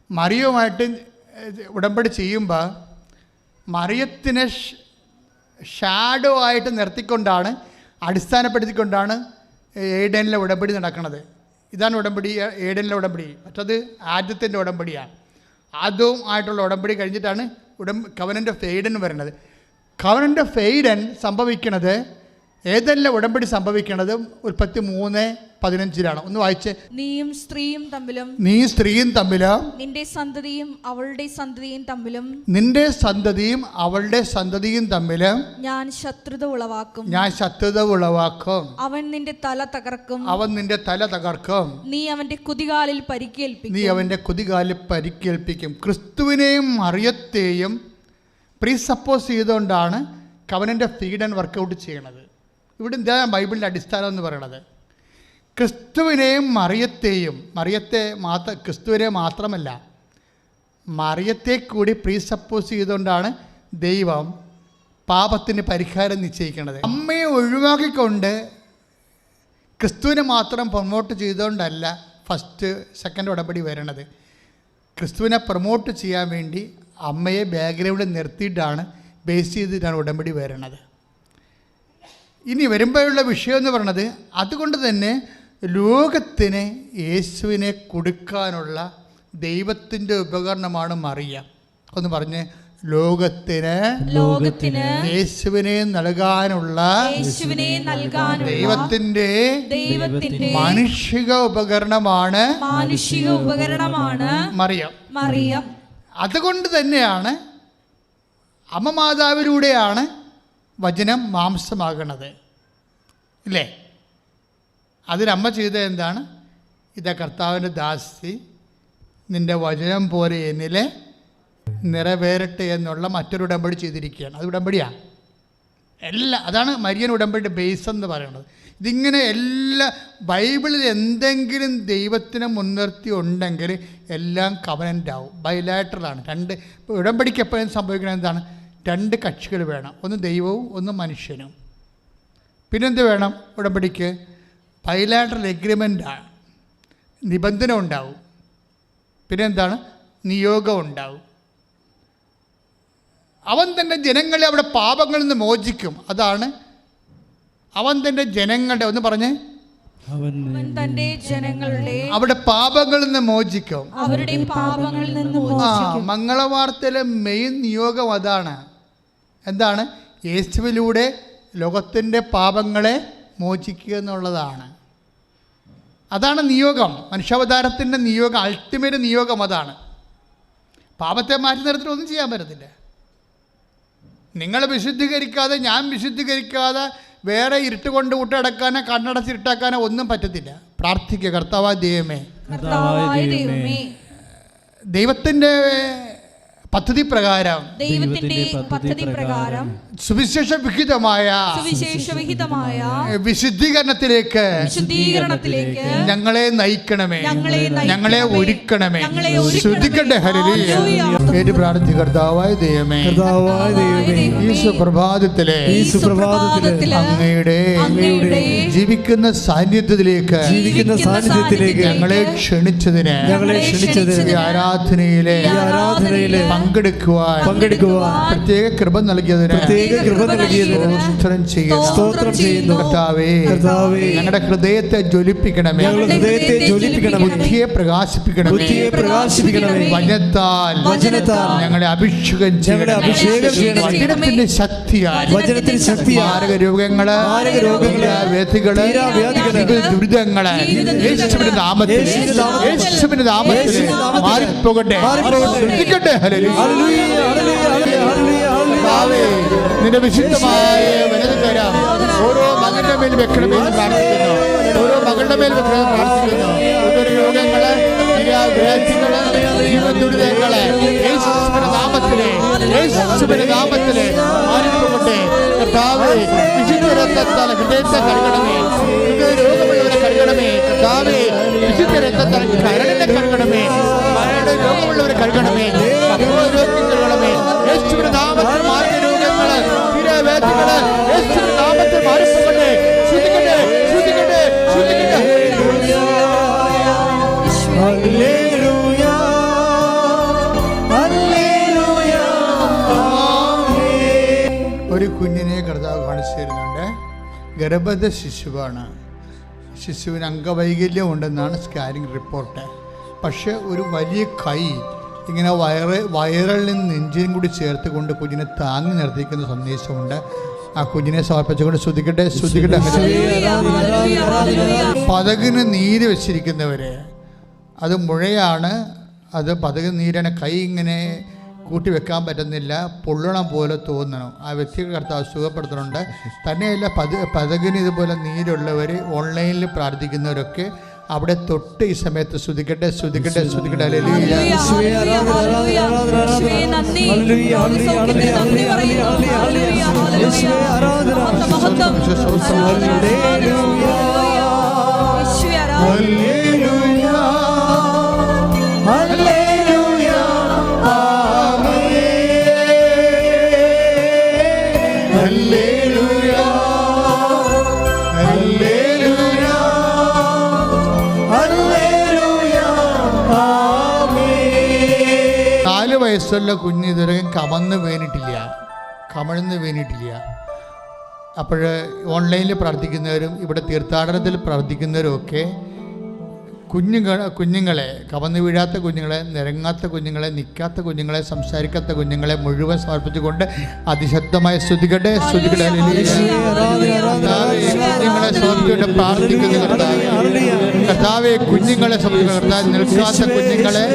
മറിയവുമായിട്ട് ഉടമ്പടി ചെയ്യുമ്പോൾ മറിയത്തിനെ ഷാഡോ ആയിട്ട് നിർത്തിക്കൊണ്ടാണ്, അടിസ്ഥാനപ്പെടുത്തിക്കൊണ്ടാണ് ഏഡനിലെ ഉടമ്പടി നടക്കുന്നത്. ഇതാണ് ഉടമ്പടി, ഏഡനിലെ ഉടമ്പടി. മറ്റത് ആദ്യത്തിൻ്റെ ഉടമ്പടിയാണ്. അതും ആയിട്ടുള്ള ഉടമ്പടി കഴിഞ്ഞിട്ടാണ് കവനൻ്റ് ഓഫ് എയ്ഡൻ വരുന്നത്. കവനൻ്റ് ഓഫ് എയ്ഡൻ സംഭവിക്കുന്നത്, ഏതെല്ലാം ഉടമ്പടി സംഭവിക്കുന്നത് ഉൽപ്പത്തി 3:15 ഒന്ന് വായിച്ച്. നീയും സ്ത്രീയും തമ്മിലും നിന്റെ സന്തതിയും അവളുടെ സന്തതിയും തമ്മിലും ഞാൻ ശത്രുത ഉളവാക്കും. അവൻ നിന്റെ തല തകർക്കും. നീ അവന്റെ കുതികാലിൽ പരിക്കേൽപ്പിക്കും. ക്രിസ്തുവിനെയും മറിയത്തെയും പ്രീസപ്പോസ് ചെയ്തുകൊണ്ടാണ് കവനൻ്റ് ഓഫ് ഈഡൻ വർക്കൗട്ട് ചെയ്യണത്. ഇവിടെ എന്താ ബൈബിളിൻ്റെ അടിസ്ഥാനം എന്ന് പറയണത്? ക്രിസ്തുവിനെയും മറിയത്തെയും, ക്രിസ്തുവിനെ മാത്രമല്ല മറിയത്തെ കൂടി പ്രീസപ്പോസ് ചെയ്തുകൊണ്ടാണ് ദൈവം പാപത്തിന് പരിഹാരം നിശ്ചയിക്കുന്നത്. അമ്മയെ ഒഴിവാക്കിക്കൊണ്ട് ക്രിസ്തുവിനെ മാത്രം പ്രൊമോട്ട് ചെയ്തുകൊണ്ടല്ല ഫസ്റ്റ് സെക്കൻഡ് ഉടമ്പടി വരണത്. ക്രിസ്തുവിനെ പ്രൊമോട്ട് ചെയ്യാൻ വേണ്ടി അമ്മയെ ബാക്ക്ഗ്രൗണ്ടിൽ നിർത്തിയിട്ടാണ്, ബേസ് ചെയ്തിട്ടാണ് ഉടമ്പടി വരണത്. ഇനി വരുമ്പോഴുള്ള വിഷയം എന്ന് പറയുന്നത്, അതുകൊണ്ട് തന്നെ ലോകത്തിന് യേശുവിനെ കൊടുക്കാനുള്ള ദൈവത്തിൻ്റെ ഉപകരണമാണ് മറിയ. ഒന്ന് പറഞ്ഞ്, ലോകത്തിന് യേശുവിനെ നൽകാനുള്ള ദൈവത്തിൻ്റെ മാനുഷിക ഉപകരണമാണ് മറിയം. അതുകൊണ്ട് തന്നെയാണ് അമ്മ മാതാവിലൂടെയാണ് വചനം മാംസമാകണത്, ഇല്ലേ? അതിനമ്മ ചെയ്തത് എന്താണ്? ഇതാ കർത്താവിൻ്റെ ദാസി, നിൻ്റെ വചനം പോലെ എന്നിലെ നിറവേറട്ടെ എന്നുള്ള മറ്റൊരു ഉടമ്പടി ചെയ്തിരിക്കുകയാണ്. അത് ഉടമ്പടിയാണ്. അതാണ് മരിയൻ ഉടമ്പടിയുടെ ബേസ് എന്ന് പറയുന്നത്. ഇതിങ്ങനെ ബൈബിളിൽ എന്തെങ്കിലും ദൈവത്തിനെ മുൻനിർത്തി ഉണ്ടെങ്കിൽ എല്ലാം കവനൻ്റ് ആവും, ബൈലാറ്ററലാണ്. ഉടമ്പടിക്ക് എപ്പോഴും സംഭവിക്കുന്നത് എന്താണ്? 2 കക്ഷികൾ വേണം, ഒന്ന് ദൈവവും ഒന്ന് മനുഷ്യനും. പിന്നെന്ത് വേണം? ഉടമ്പടിക്ക് ബൈലാറ്ററൽ എഗ്രിമെൻ്റാണ്, നിബന്ധന ഉണ്ടാവും. പിന്നെന്താണ്? നിയോഗം ഉണ്ടാവും. അവൻ തൻ്റെ ജനങ്ങളെ അവിടെ പാപങ്ങളിൽ നിന്ന് മോചിക്കും. അതാണ് അവൻ തൻ്റെ ജനങ്ങളുടെ, ഒന്ന് പറഞ്ഞേ, അവൻ തന്റെ ജനങ്ങളുടെ അവിടെ പാപങ്ങളിൽ നിന്ന് മോചിക്കും, അവരുടെ പാപങ്ങളിൽ നിന്ന് മോചിക്കും. മംഗളവാർത്തയിലെ മെയിൻ നിയോഗം അതാണ്. എന്താണ്? യേശുവിലൂടെ ലോകത്തിൻ്റെ പാപങ്ങളെ മോചിക്കുക എന്നുള്ളതാണ്. അതാണ് നിയോഗം. മനുഷ്യാവതാരത്തിൻ്റെ നിയോഗം, അൾട്ടിമേറ്റ് നിയോഗം അതാണ്. പാപത്തെ മാറ്റി നിർത്തിയിട്ട് ഒന്നും ചെയ്യാൻ പറ്റത്തില്ല. നിങ്ങൾ വിശുദ്ധീകരിക്കാതെ, ഞാൻ വിശുദ്ധീകരിക്കാതെ വേറെ ഇരുട്ട് കൊണ്ട് വിട്ടടക്കാനോ കണ്ണടച്ചിരുട്ടാക്കാനോ ഒന്നും പറ്റത്തില്ല. പ്രാർത്ഥിക്കുക, കർത്താവായ ദൈവമേ, ദൈവത്തിൻ്റെ പദ്ധതി പ്രകാരം സുവിശേഷ വിഹിതമായ വിശുദ്ധീകരണത്തിലേക്ക് ഞങ്ങളെ നയിക്കണമേ, ഞങ്ങളെ ഒരുക്കണമേ. ശ്രദ്ധിക്കട്ടെ. ഹല്ലേലൂയ. പ്രാർത്ഥി, കർത്താവായ ദൈവമേ, ഈ സുപ്രഭാതത്തിലെ അങ്ങയുടെ ജീവിക്കുന്ന സാന്നിധ്യത്തിലേക്ക് ഞങ്ങളെ ക്ഷണിച്ചതിന് ഈ ആരാധനയിലെ പങ്കെടുക്കുവാൻ പ്രത്യേക കൃപ നൽകിയതിന് സ്തോത്രം ചെയ്യുന്നു. കർത്താവേ, ഞങ്ങളുടെ ഹൃദയത്തെ ജ്വലിപ്പിക്കണമേ, ബുദ്ധിയെ പ്രകാശിപ്പിക്കണമേ. വചനത്താൽ ഞങ്ങളെ അഭിഷേകം ചെയ്യണം. വചനത്തിന്റെ ശക്തിയാൽ മാരക രോഗങ്ങള്, വ്യാധികള്, ദുരിതങ്ങള് യേശുവിന്റെ നാമത്തിൽ മാറിപ്പോകട്ടെ. നിന്റെ വിശുദ്ധമായ വലതുകരം ഓരോ മകന്റെ മേൽ വെക്കണമെന്ന് പ്രാർത്ഥിക്കുന്നു. ഓരോ മകളുടെ മേൽ വെക്കണമെന്ന് പ്രാർത്ഥിക്കുന്നു. ഓരോ രോഗങ്ങള്, വ്യാധികള്, ജീവദുരിതങ്ങള് യേശുവിന്റെ നാമത്തിലെ മാറിപ്പോകട്ടെ. കർത്താവേ, വിശുദ്ധ രക്തത്താൽ ഹൃദയത്തെ കഴുകണമേ, ഹൃദയ രോഗമുള്ളവരെ കഴുകണമേ. കർത്താവേ, വിശുദ്ധ രക്തത്താൽ കരളിനെ കഴുകണമേ, മരണ രോഗമുള്ളവരെ കഴുകണമേ, കഴുകണമേ. യേശുവിന്റെ നാമത്തിൽ മാറിയ രോഗങ്ങള്, തീരവേദികള് യേശുവിന്റെ നാമത്തിൽ മാറിപ്പോകട്ടെ. ശ്രദ്ധിക്കട്ടെ, ശ്രദ്ധിക്കട്ടെ, ശ്രദ്ധിക്കട്ടെ. ഒരു കുഞ്ഞിനെ കർത്താവ് കാണിച്ചു തരുന്നുണ്ട്. ഗർഭസ്ഥ ശിശുവാണ്. ശിശുവിന് അംഗവൈകല്യം ഉണ്ടെന്നാണ് സ്കാനിങ് റിപ്പോർട്ട്. പക്ഷെ ഒരു വലിയ കൈ ഇങ്ങനെ വയറിൽ നിന്ന് നെഞ്ചിനും കൂടി ചേർത്ത് കൊണ്ട് കുഞ്ഞിനെ താങ്ങി നിർത്തിക്കുന്ന സന്ദേശമുണ്ട്. ആ കുഞ്ഞിനെ സമർപ്പിച്ചുകൊണ്ട് ശ്രദ്ധിക്കട്ടെ, ശ്രദ്ധിക്കട്ടെ. പതകിന് നീര് വെച്ചിരിക്കുന്നവര്, അത് മുഴയാണ്, അത് പതകിന് നീരാണ്. കൈ ഇങ്ങനെ കൂട്ടി വെക്കാൻ പറ്റുന്നില്ല, പൊള്ളണം പോലെ തോന്നണം. ആ വ്യക്തിക്ക് കർത്താവ് സുഖപ്പെടുത്തുന്നുണ്ട്. തന്നെയല്ല, പതകിന് ഇതുപോലെ നീരുള്ളവർ, ഓൺലൈനിൽ പ്രാർത്ഥിക്കുന്നവരൊക്കെ അവിടെ തൊട്ട് ഈ സമയത്ത് ശ്രദ്ധിക്കട്ടെ, ശ്രദ്ധിക്കട്ടെ, ശ്രദ്ധിക്കട്ടെ. വയസ്സുള്ള കുഞ്ഞ് ഇതുവരെ കമഴ്ന്ന് വീണിട്ടില്ല. അപ്പോൾ ഓൺലൈനിൽ പ്രാർത്ഥിക്കുന്നവരും ഇവിടെ തീർത്ഥാടനത്തിൽ പ്രാർത്ഥിക്കുന്നവരും ഒക്കെ കുഞ്ഞുങ്ങളെ, കമന്ന് വീഴാത്ത കുഞ്ഞുങ്ങളെ, നിരങ്ങാത്ത കുഞ്ഞുങ്ങളെ, നിൽക്കാത്ത കുഞ്ഞുങ്ങളെ, സംസാരിക്കാത്ത കുഞ്ഞുങ്ങളെ മുഴുവൻ സമർപ്പിച്ചുകൊണ്ട് അതിശക്തമായി സ്തുതിക്കട്ടെ, സ്തുതിക്കട്ടെ. കുഞ്ഞുങ്ങളെ സമർപ്പിച്ചുകൊണ്ട് പ്രാർത്ഥിക്കുന്ന കർത്താവെ, കുഞ്ഞുങ്ങളെ സമർപ്പിക്കുന്ന നിൽക്കാത്ത കുഞ്ഞുങ്ങളെ,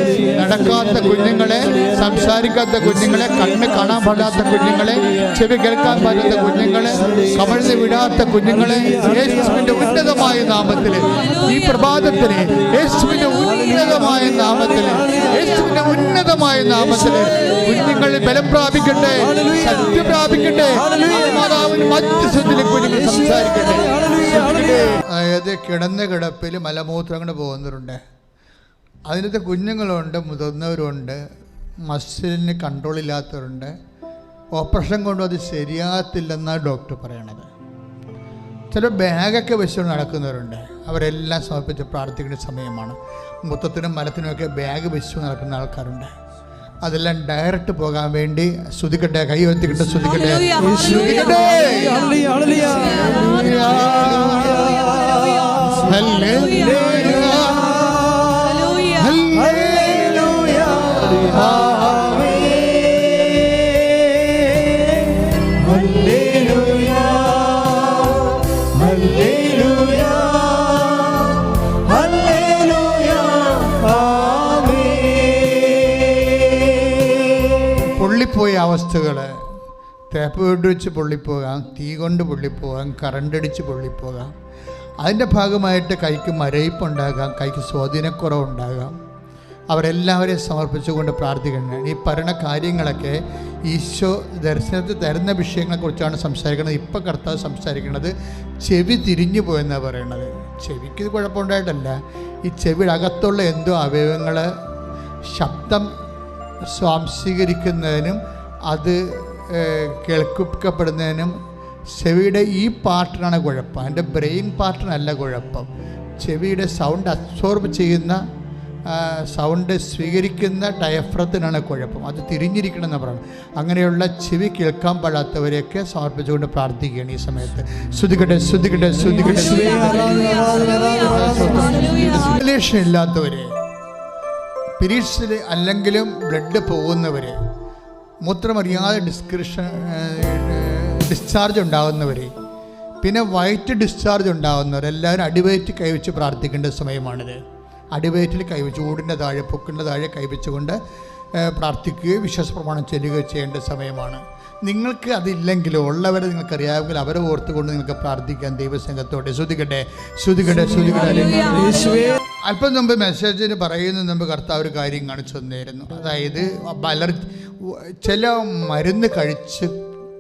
നടക്കാത്ത കുഞ്ഞുങ്ങളെ, സംസാരിക്കാത്ത കുഞ്ഞുങ്ങളെ, കണ്ണ് കാണാൻ പാടാത്ത കുഞ്ഞുങ്ങളെ, ചെവി കേൾക്കാൻ പറ്റാത്ത കുഞ്ഞുങ്ങളെ, കമഴ്ന്ന് വിടാത്ത കുഞ്ഞുങ്ങളെ യേശുവിന്റെ ഉന്നതമായ നാമത്തിൽ ഈ പ്രഭാതത്തിലെ യേശുവിന്റെ ഉന്നതമായ നാമത്തിൽ, യേശുവിന്റെ ഉന്നതമായ നാമത്തിൽ കുഞ്ഞുങ്ങൾ ബലം പ്രാപിക്കട്ടെ, ശക്തി പ്രാപിക്കട്ടെ. മാതാവിന് മധ്യസ്ഥത്തിലേക്ക് കുഞ്ഞുങ്ങൾ സംസാരിക്കട്ടെ. അതായത് കിടന്ന കിടപ്പിൽ മലമൂത്രങ്ങൾ പോകുന്നവരുണ്ട്, അതിനകത്ത് കുഞ്ഞുങ്ങളുണ്ട്, മുതിർന്നവരുണ്ട്, മസിലിന് കൺട്രോൾ ഇല്ലാത്തവരുണ്ട്. ഓപ്പറേഷൻ കൊണ്ടും അത് ശരിയാകത്തില്ലെന്നാണ് ഡോക്ടർ പറയണത്. ചില ബാഗൊക്കെ വെച്ചുകൊണ്ട് നടക്കുന്നവരുണ്ട്, അവരെല്ലാം സമർപ്പിച്ച് പ്രാർത്ഥിക്കുന്ന സമയമാണ്. മൊത്തത്തിനും മലത്തിനുമൊക്കെ ബാഗ് വെച്ചു നടക്കുന്ന ആൾക്കാരുണ്ട്. അതെല്ലാം ഡയറക്റ്റ് പോകാൻ വേണ്ടി സ്തുതിക്കട്ടെ, കൈ ഉയർത്തിക്കിട്ട് സ്തുതിക്കട്ടെ. പൊള്ളിപ്പോയ അവസ്ഥകൾ, തേപ്പ് കൊണ്ട് വെച്ച് പൊള്ളിപ്പോകാം, തീ കൊണ്ട് പൊള്ളിപ്പോകാം, കറണ്ടടിച്ച് പൊള്ളിപ്പോകാം. അതിൻ്റെ ഭാഗമായിട്ട് കൈക്ക് മരയിപ്പുണ്ടാകാം, കൈക്ക് സ്വാധീനക്കുറവുണ്ടാകാം. അവരെല്ലാവരെയും സമർപ്പിച്ചുകൊണ്ട് പ്രാർത്ഥിക്കണം. ഈ പറയുന്ന കാര്യങ്ങളൊക്കെ ഈശോ ദർശനത്തിൽ തരുന്ന വിഷയങ്ങളെക്കുറിച്ചാണ് സംസാരിക്കുന്നത്. ഇപ്പം കർത്താവ് സംസാരിക്കുന്നത് ചെവി തിരിഞ്ഞു പോയെന്നാണ് പറയണത്. ചെവിക്ക് കുഴപ്പമുണ്ടായിട്ടല്ല, ഈ ചെവിയുടെ അകത്തുള്ള എന്തോ അവയവങ്ങൾ ശബ്ദം സ്വാംശീകരിക്കുന്നതിനും അത് കേൾക്കപ്പെടുന്നതിനും ചെവിയുടെ ഈ പാർട്ടിനാണ് കുഴപ്പം, അതിൻ്റെ ബ്രെയിൻ പാർട്ടിനല്ല കുഴപ്പം. ചെവിയുടെ സൗണ്ട് അബ്സോർബ് ചെയ്യുന്ന, സൗണ്ട് സ്വീകരിക്കുന്ന ഡയഫ്രത്തിനാണ് കുഴപ്പം. അത് തിരിഞ്ഞിരിക്കണമെന്ന് പറയുന്നത്. അങ്ങനെയുള്ള ചെവി കേൾക്കാൻ പാടാത്തവരെയൊക്കെ സമർപ്പിച്ചുകൊണ്ട് പ്രാർത്ഥിക്കുകയാണ് ഈ സമയത്ത്. ശ്രുതികട്ടെ ശ്രുതികട്ടെ ശ്രുതികട്ടെ. റിലേഷൻ ഇല്ലാത്തവരെ, പീരീഡ്സിൽ അല്ലെങ്കിലും ബ്ലഡ് പോകുന്നവർ, മൂത്രമറിയാതെ ഡിസ്ചാർജ് ഉണ്ടാകുന്നവർ, പിന്നെ വയറ്റ് ഡിസ്ചാർജ് ഉണ്ടാകുന്നവർ എല്ലാവരും അടിവയറ്റ് കൈവച്ച് പ്രാർത്ഥിക്കേണ്ട സമയമാണിത്. അടിവയറ്റിൽ കൈവച്ച്, ഊടിൻ്റെ താഴെ, പൊക്കിൻ്റെ താഴെ കൈവച്ചുകൊണ്ട് പ്രാർത്ഥിക്കുകയോ വിശ്വാസ പ്രമാണം ചെല്ലുകയോ ചെയ്യേണ്ട സമയമാണ്. നിങ്ങൾക്ക് അതില്ലെങ്കിലോ ഉള്ളവരെ നിങ്ങൾക്കറിയാമെങ്കിൽ അവരെ ഓർത്തുകൊണ്ട് നിങ്ങൾക്ക് പ്രാർത്ഥിക്കാൻ ദൈവസംഘത്തോടെ. ശ്രുതികട്ടെ ശ്രുതികട്ടെ ശ്രുതികട്ടെ. അല്പം മുമ്പ് മെസ്സേജിന് പറയുന്നതിന് മുമ്പ് കർത്താവ് ഒരു കാര്യം കാണിച്ചു തന്നിരുന്നു. അതായത് ചില മരുന്ന് കഴിച്ച്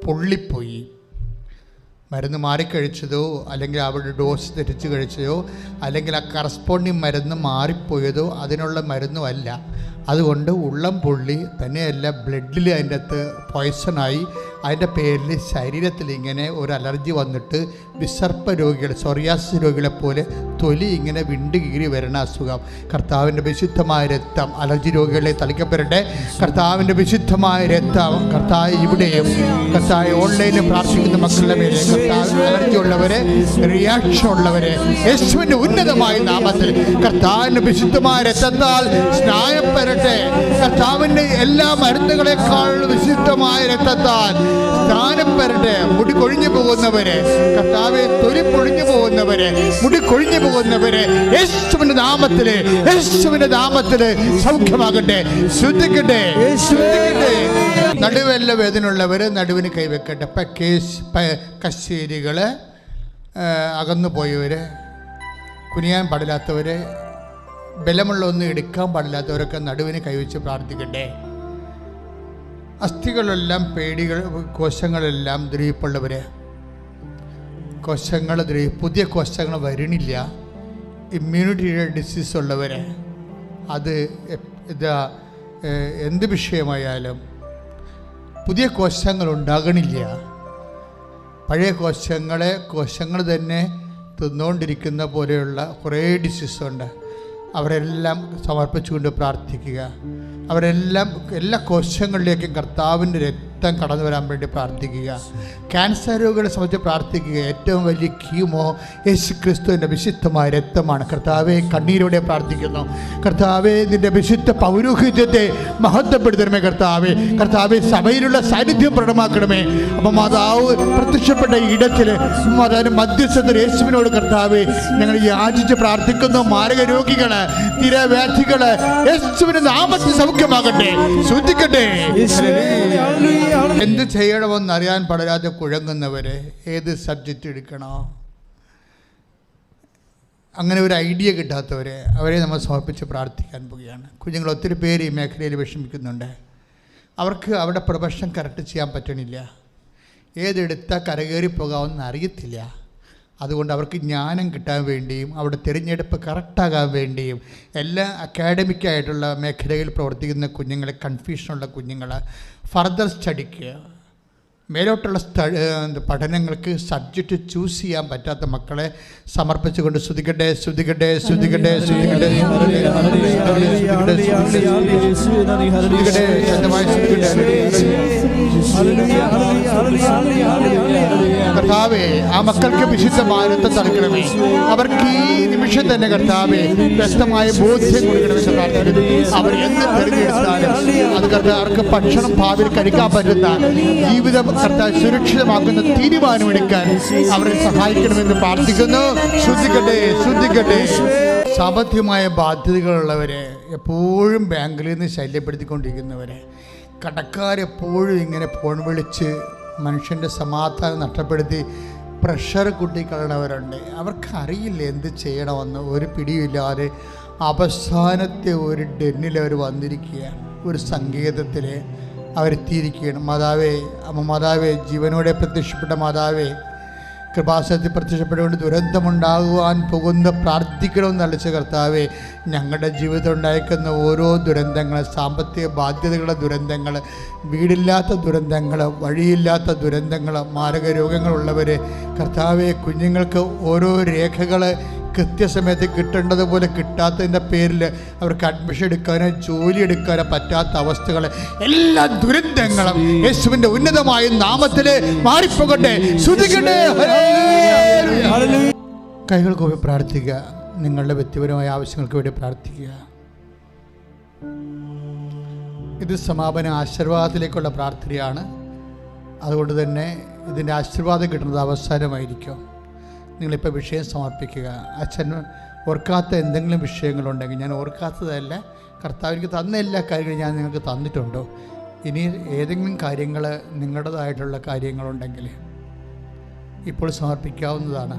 പൊള്ളിപ്പോയി, മരുന്ന് മാറിക്കഴിച്ചതോ അല്ലെങ്കിൽ അവരുടെ ഡോസ് തെറ്റിച്ച് കഴിച്ചതോ അല്ലെങ്കിൽ ആ കറസ്പോണ്ടിങ് മരുന്ന് മാറിപ്പോയതോ അതിനുള്ള മരുന്നുമല്ല. അതുകൊണ്ട് ഉള്ളം പൊള്ളി തന്നെയല്ല, ബ്ലഡിൽ അതിൻ്റെ അകത്ത് പോയ്സണായി, അതിൻ്റെ പേരിൽ ശരീരത്തിൽ ഇങ്ങനെ ഒരു അലർജി വന്നിട്ട് വിസർപ്പ രോഗികൾ, സോറിയാസിസ് രോഗികളെ പോലെ തൊലി ഇങ്ങനെ വിണ്ട് കീറി വരുന്ന അസുഖം. കർത്താവിൻ്റെ വിശുദ്ധമായ രക്തം അലർജി രോഗികളെ തളിക്കപ്പെടട്ടെ. കർത്താവിൻ്റെ വിശുദ്ധമായ രക്തം കർത്താവ് ഇവിടെയും, കർത്താവ് ഓൺലൈനിൽ പ്രാർത്ഥിക്കുന്ന മക്കളുടെ മേലെ, കർത്താവ് അലർജി ഉള്ളവരെ, റിയാക്ഷൻ ഉള്ളവരെ യേശുവിൻ്റെ ഉന്നതമായ നാമത്തിൽ കർത്താവിൻ്റെ വിശുദ്ധമായ രക്തത്താൽ സ്നാനപ്പെടട്ടെ. കർത്താവിൻ്റെ എല്ലാ മരുന്നുകളെക്കാൾ വിശുദ്ധമായ രക്തത്താൽ സ്നാനപ്പെടട്ടെ. മുടി കൊഴിഞ്ഞു പോകുന്നവരെ, കർത്താവെ തൊലി പൊഴിഞ്ഞു പോകുന്നവരെ, മുടി കൊഴിഞ്ഞു പോകുന്നവരെ യേശുവിന്റെ നാമത്തില്, യേശുവിന്റെ നാമത്തില് സൗഖ്യമാകട്ടെ. ശ്രദ്ധിക്കട്ടെ, നടുവെല്ല വേദനയുള്ളവര് നടുവിന് കൈവെക്കട്ടെ. കശേരികള്, അകന്നു പോയവര്, കുനിയാൻ പാടില്ലാത്തവര്, ബലമുള്ള ഒന്നും എടുക്കാൻ പാടില്ലാത്തവരൊക്കെ നടുവിന് കൈവച്ച് പ്രാർത്ഥിക്കട്ടെ. അസ്ഥികളെല്ലാം, പേടികൾ, കോശങ്ങളെല്ലാം ദ്രവിപ്പുള്ളവർ, കോശങ്ങൾ പുതിയ കോശങ്ങൾ വരണില്ല, ഇമ്മ്യൂണിറ്റിയുടെ ഡിസീസ് ഉള്ളവർ, അത് എന്ത് വിഷയമായാലും പുതിയ കോശങ്ങൾ ഉണ്ടാകണില്ല. പഴയ കോശങ്ങൾ തന്നെ തിന്നുകൊണ്ടിരിക്കുന്ന പോലെയുള്ള കുറേ ഡിസീസുണ്ട്. അവരെല്ലാം സമർപ്പിച്ചുകൊണ്ട് പ്രാർത്ഥിക്കുക. അവരെല്ലാം എല്ലാ കോശങ്ങളിലേക്കും കർത്താവിൻ്റെ രക്തം കടന്നു വരാൻ വേണ്ടി പ്രാർത്ഥിക്കുക. ക്യാൻസർ രോഗികളെ സംബന്ധിച്ച് പ്രാർത്ഥിക്കുക. ഏറ്റവും വലിയ കീമോ യേശു ക്രിസ്തുവിൻ്റെ വിശുദ്ധമായ രക്തമാണ്. കർത്താവെ, കണ്ണീരോടെ പ്രാർത്ഥിക്കുന്നു. കർത്താവെ, നിൻ്റെ വിശുദ്ധ പൗരോഹിത്യത്തെ മഹത്വപ്പെടുത്തണമേ. കർത്താവെ സഭയിലുള്ള സാന്നിധ്യം പ്രകടമാക്കണമേ. അപ്പം മാതാവ് പ്രത്യക്ഷപ്പെട്ട ഇടത്തിൽ മാതാവിന് മധ്യസ്ഥത്തിൽ യേശുവിനോട് കർത്താവെ ഞങ്ങൾ യാചിച്ച് പ്രാർത്ഥിക്കുന്നു. മാരക രോഗികള്, തിരവ്യാധികള് യേശുവിന്റെ നാമത്തിൽ സൗഖ്യമാകട്ടെ. ശ്രദ്ധിക്കട്ടെ. എന്ത് ചെയ്യണമെന്ന് അറിയാൻ പാടില്ലാതെ കുഴങ്ങുന്നവരെ, ഏത് സബ്ജക്റ്റ് എടുക്കണോ, അങ്ങനെ ഒരു ഐഡിയ കിട്ടാത്തവരെ അവരെ നമ്മൾ സമർപ്പിച്ച് പ്രാർത്ഥിക്കാൻ പോവുകയാണ്. കുഞ്ഞുങ്ങൾ ഒത്തിരി പേര് ഈ മേഖലയിൽ വിഷമിക്കുന്നുണ്ട്. അവർക്ക് അവരുടെ പ്രൊഫഷൻ കറക്റ്റ് ചെയ്യാൻ പറ്റണില്ല, ഏതെടുത്താൽ കരകയറി പോകാമെന്ന് അറിയത്തില്ല. അതുകൊണ്ട് അവർക്ക് ജ്ഞാനം കിട്ടാൻ വേണ്ടിയും അവിടെ തിരഞ്ഞെടുപ്പ് കറക്റ്റാകാൻ വേണ്ടിയും എല്ലാ അക്കാഡമിക്കായിട്ടുള്ള മേഖലയിൽ പ്രവർത്തിക്കുന്ന കുഞ്ഞുങ്ങളെ, കൺഫ്യൂഷനുള്ള കുഞ്ഞുങ്ങൾ ഫർദർ സ്റ്റഡിക്ക്, മേലോട്ടുള്ള പഠനങ്ങൾക്ക് സബ്ജക്റ്റ് ചൂസ് ചെയ്യാൻ പറ്റാത്ത മക്കളെ സമർപ്പിച്ചുകൊണ്ട് സ്തുതിക്കട്ടെ, സ്തുതിക്കട്ടെ, സ്തുതിക്കട്ടെ, സ്തുതിക്കട്ടെ, കർത്താവേ, ആ മക്കൾക്ക് വിശുദ്ധ മാനത്വം നൽകണമേ. അവർക്ക് ഈ നിമിഷം തന്നെ കർത്താവേ വ്യക്തമായ ബോധ്യം കൊടുക്കണമെന്ന് പ്രാർത്ഥിക്കുന്നു. അവർ എന്ന് തിരഞ്ഞെടുത്താലും അത് കർത്താവർക്ക് ഭക്ഷണം ഭാവിയിൽ കഴിക്കാൻ പറ്റുന്ന ജീവിതം കർത്താവ് സുരക്ഷിതമാക്കുന്ന തീരുമാനമെടുക്കാൻ അവരെ സഹായിക്കണമെന്ന് പ്രാർത്ഥിക്കുന്നു. ശ്രദ്ധിക്കട്ടെ, ശ്രദ്ധിക്കട്ടെ. സാമ്പത്തികമായ ബാധ്യതകളുള്ളവരെ, എപ്പോഴും ബാങ്കിൽ നിന്ന് ശല്യപ്പെടുത്തിക്കൊണ്ടിരിക്കുന്നവരെ, കടക്കാരെപ്പോഴും ഇങ്ങനെ ഫോൺ വിളിച്ച് മനുഷ്യൻ്റെ സമാധാനം നഷ്ടപ്പെടുത്തി പ്രഷർ കൂട്ടിക്കളണവരുണ്ട്. അവർക്കറിയില്ല എന്ത് ചെയ്യണമെന്ന്, ഒരു പിടിയില്ലാതെ അവസാനത്തെ ഒരു ഡെന്നിൽ അവർ വന്നിരിക്കുകയാണ്, ഒരു സങ്കേതത്തിൽ അവരെത്തിയിരിക്കുകയാണ്. മാതാവേ, ജീവനോടെ പ്രത്യക്ഷപ്പെട്ട മാതാവേ, കൃപാസനത്തിൽ പ്രത്യക്ഷപ്പെട്ടുകൊണ്ട് ദുരന്തമുണ്ടാകുവാൻ പോകുന്ന പ്രാർത്ഥിക്കണമെന്ന് അളിച്ച കർത്താവേ, ഞങ്ങളുടെ ജീവിതം ഉണ്ടായിരിക്കുന്ന ഓരോ ദുരന്തങ്ങൾ, സാമ്പത്തിക ബാധ്യതകളുടെ ദുരന്തങ്ങൾ, വീടില്ലാത്ത ദുരന്തങ്ങൾ, വഴിയില്ലാത്ത ദുരന്തങ്ങൾ, മാരക രോഗങ്ങളുള്ളവർ കർത്താവേ, കുഞ്ഞുങ്ങൾക്ക് ഓരോ രേഖകൾ കൃത്യസമയത്ത് കിട്ടേണ്ടതുപോലെ കിട്ടാത്തതിൻ്റെ പേരിൽ അവർക്ക് അഡ്മിഷൻ എടുക്കാനോ ജോലി എടുക്കാനോ പറ്റാത്ത അവസ്ഥകൾ, എല്ലാ ദുരന്തങ്ങളും യേശുവിൻ്റെ ഉന്നതമായ നാമത്തിൽ മാറിപ്പോകട്ടെ. ശ്രദ്ധിക്കട്ടെ. കൈകൾ കൂപ്പി പ്രാർത്ഥിക്കുക. നിങ്ങളുടെ വ്യക്തിപരമായ ആവശ്യങ്ങൾക്ക് വേണ്ടി പ്രാർത്ഥിക്കുക. ഇത് സമാപന ആശീർവാദത്തിലേക്കുള്ള പ്രാർത്ഥനയാണ്. അതുകൊണ്ട് തന്നെ ഇതിൻ്റെ ആശീർവാദം കിട്ടുന്നത് അവസാനമായിരിക്കും. നിങ്ങളിപ്പോൾ വിഷയം സമർപ്പിക്കുക. അച്ഛൻ ഓർക്കാത്ത എന്തെങ്കിലും വിഷയങ്ങളുണ്ടെങ്കിൽ, ഞാൻ ഓർക്കാത്തതല്ല, കർത്താവ് എനിക്ക് തന്ന എല്ലാ കാര്യങ്ങളും ഞാൻ നിങ്ങൾക്ക് തന്നിട്ടുണ്ടോ, ഇനി ഏതെങ്കിലും കാര്യങ്ങൾ നിങ്ങളുടേതായിട്ടുള്ള കാര്യങ്ങളുണ്ടെങ്കിൽ ഇപ്പോൾ സമർപ്പിക്കാവുന്നതാണ്.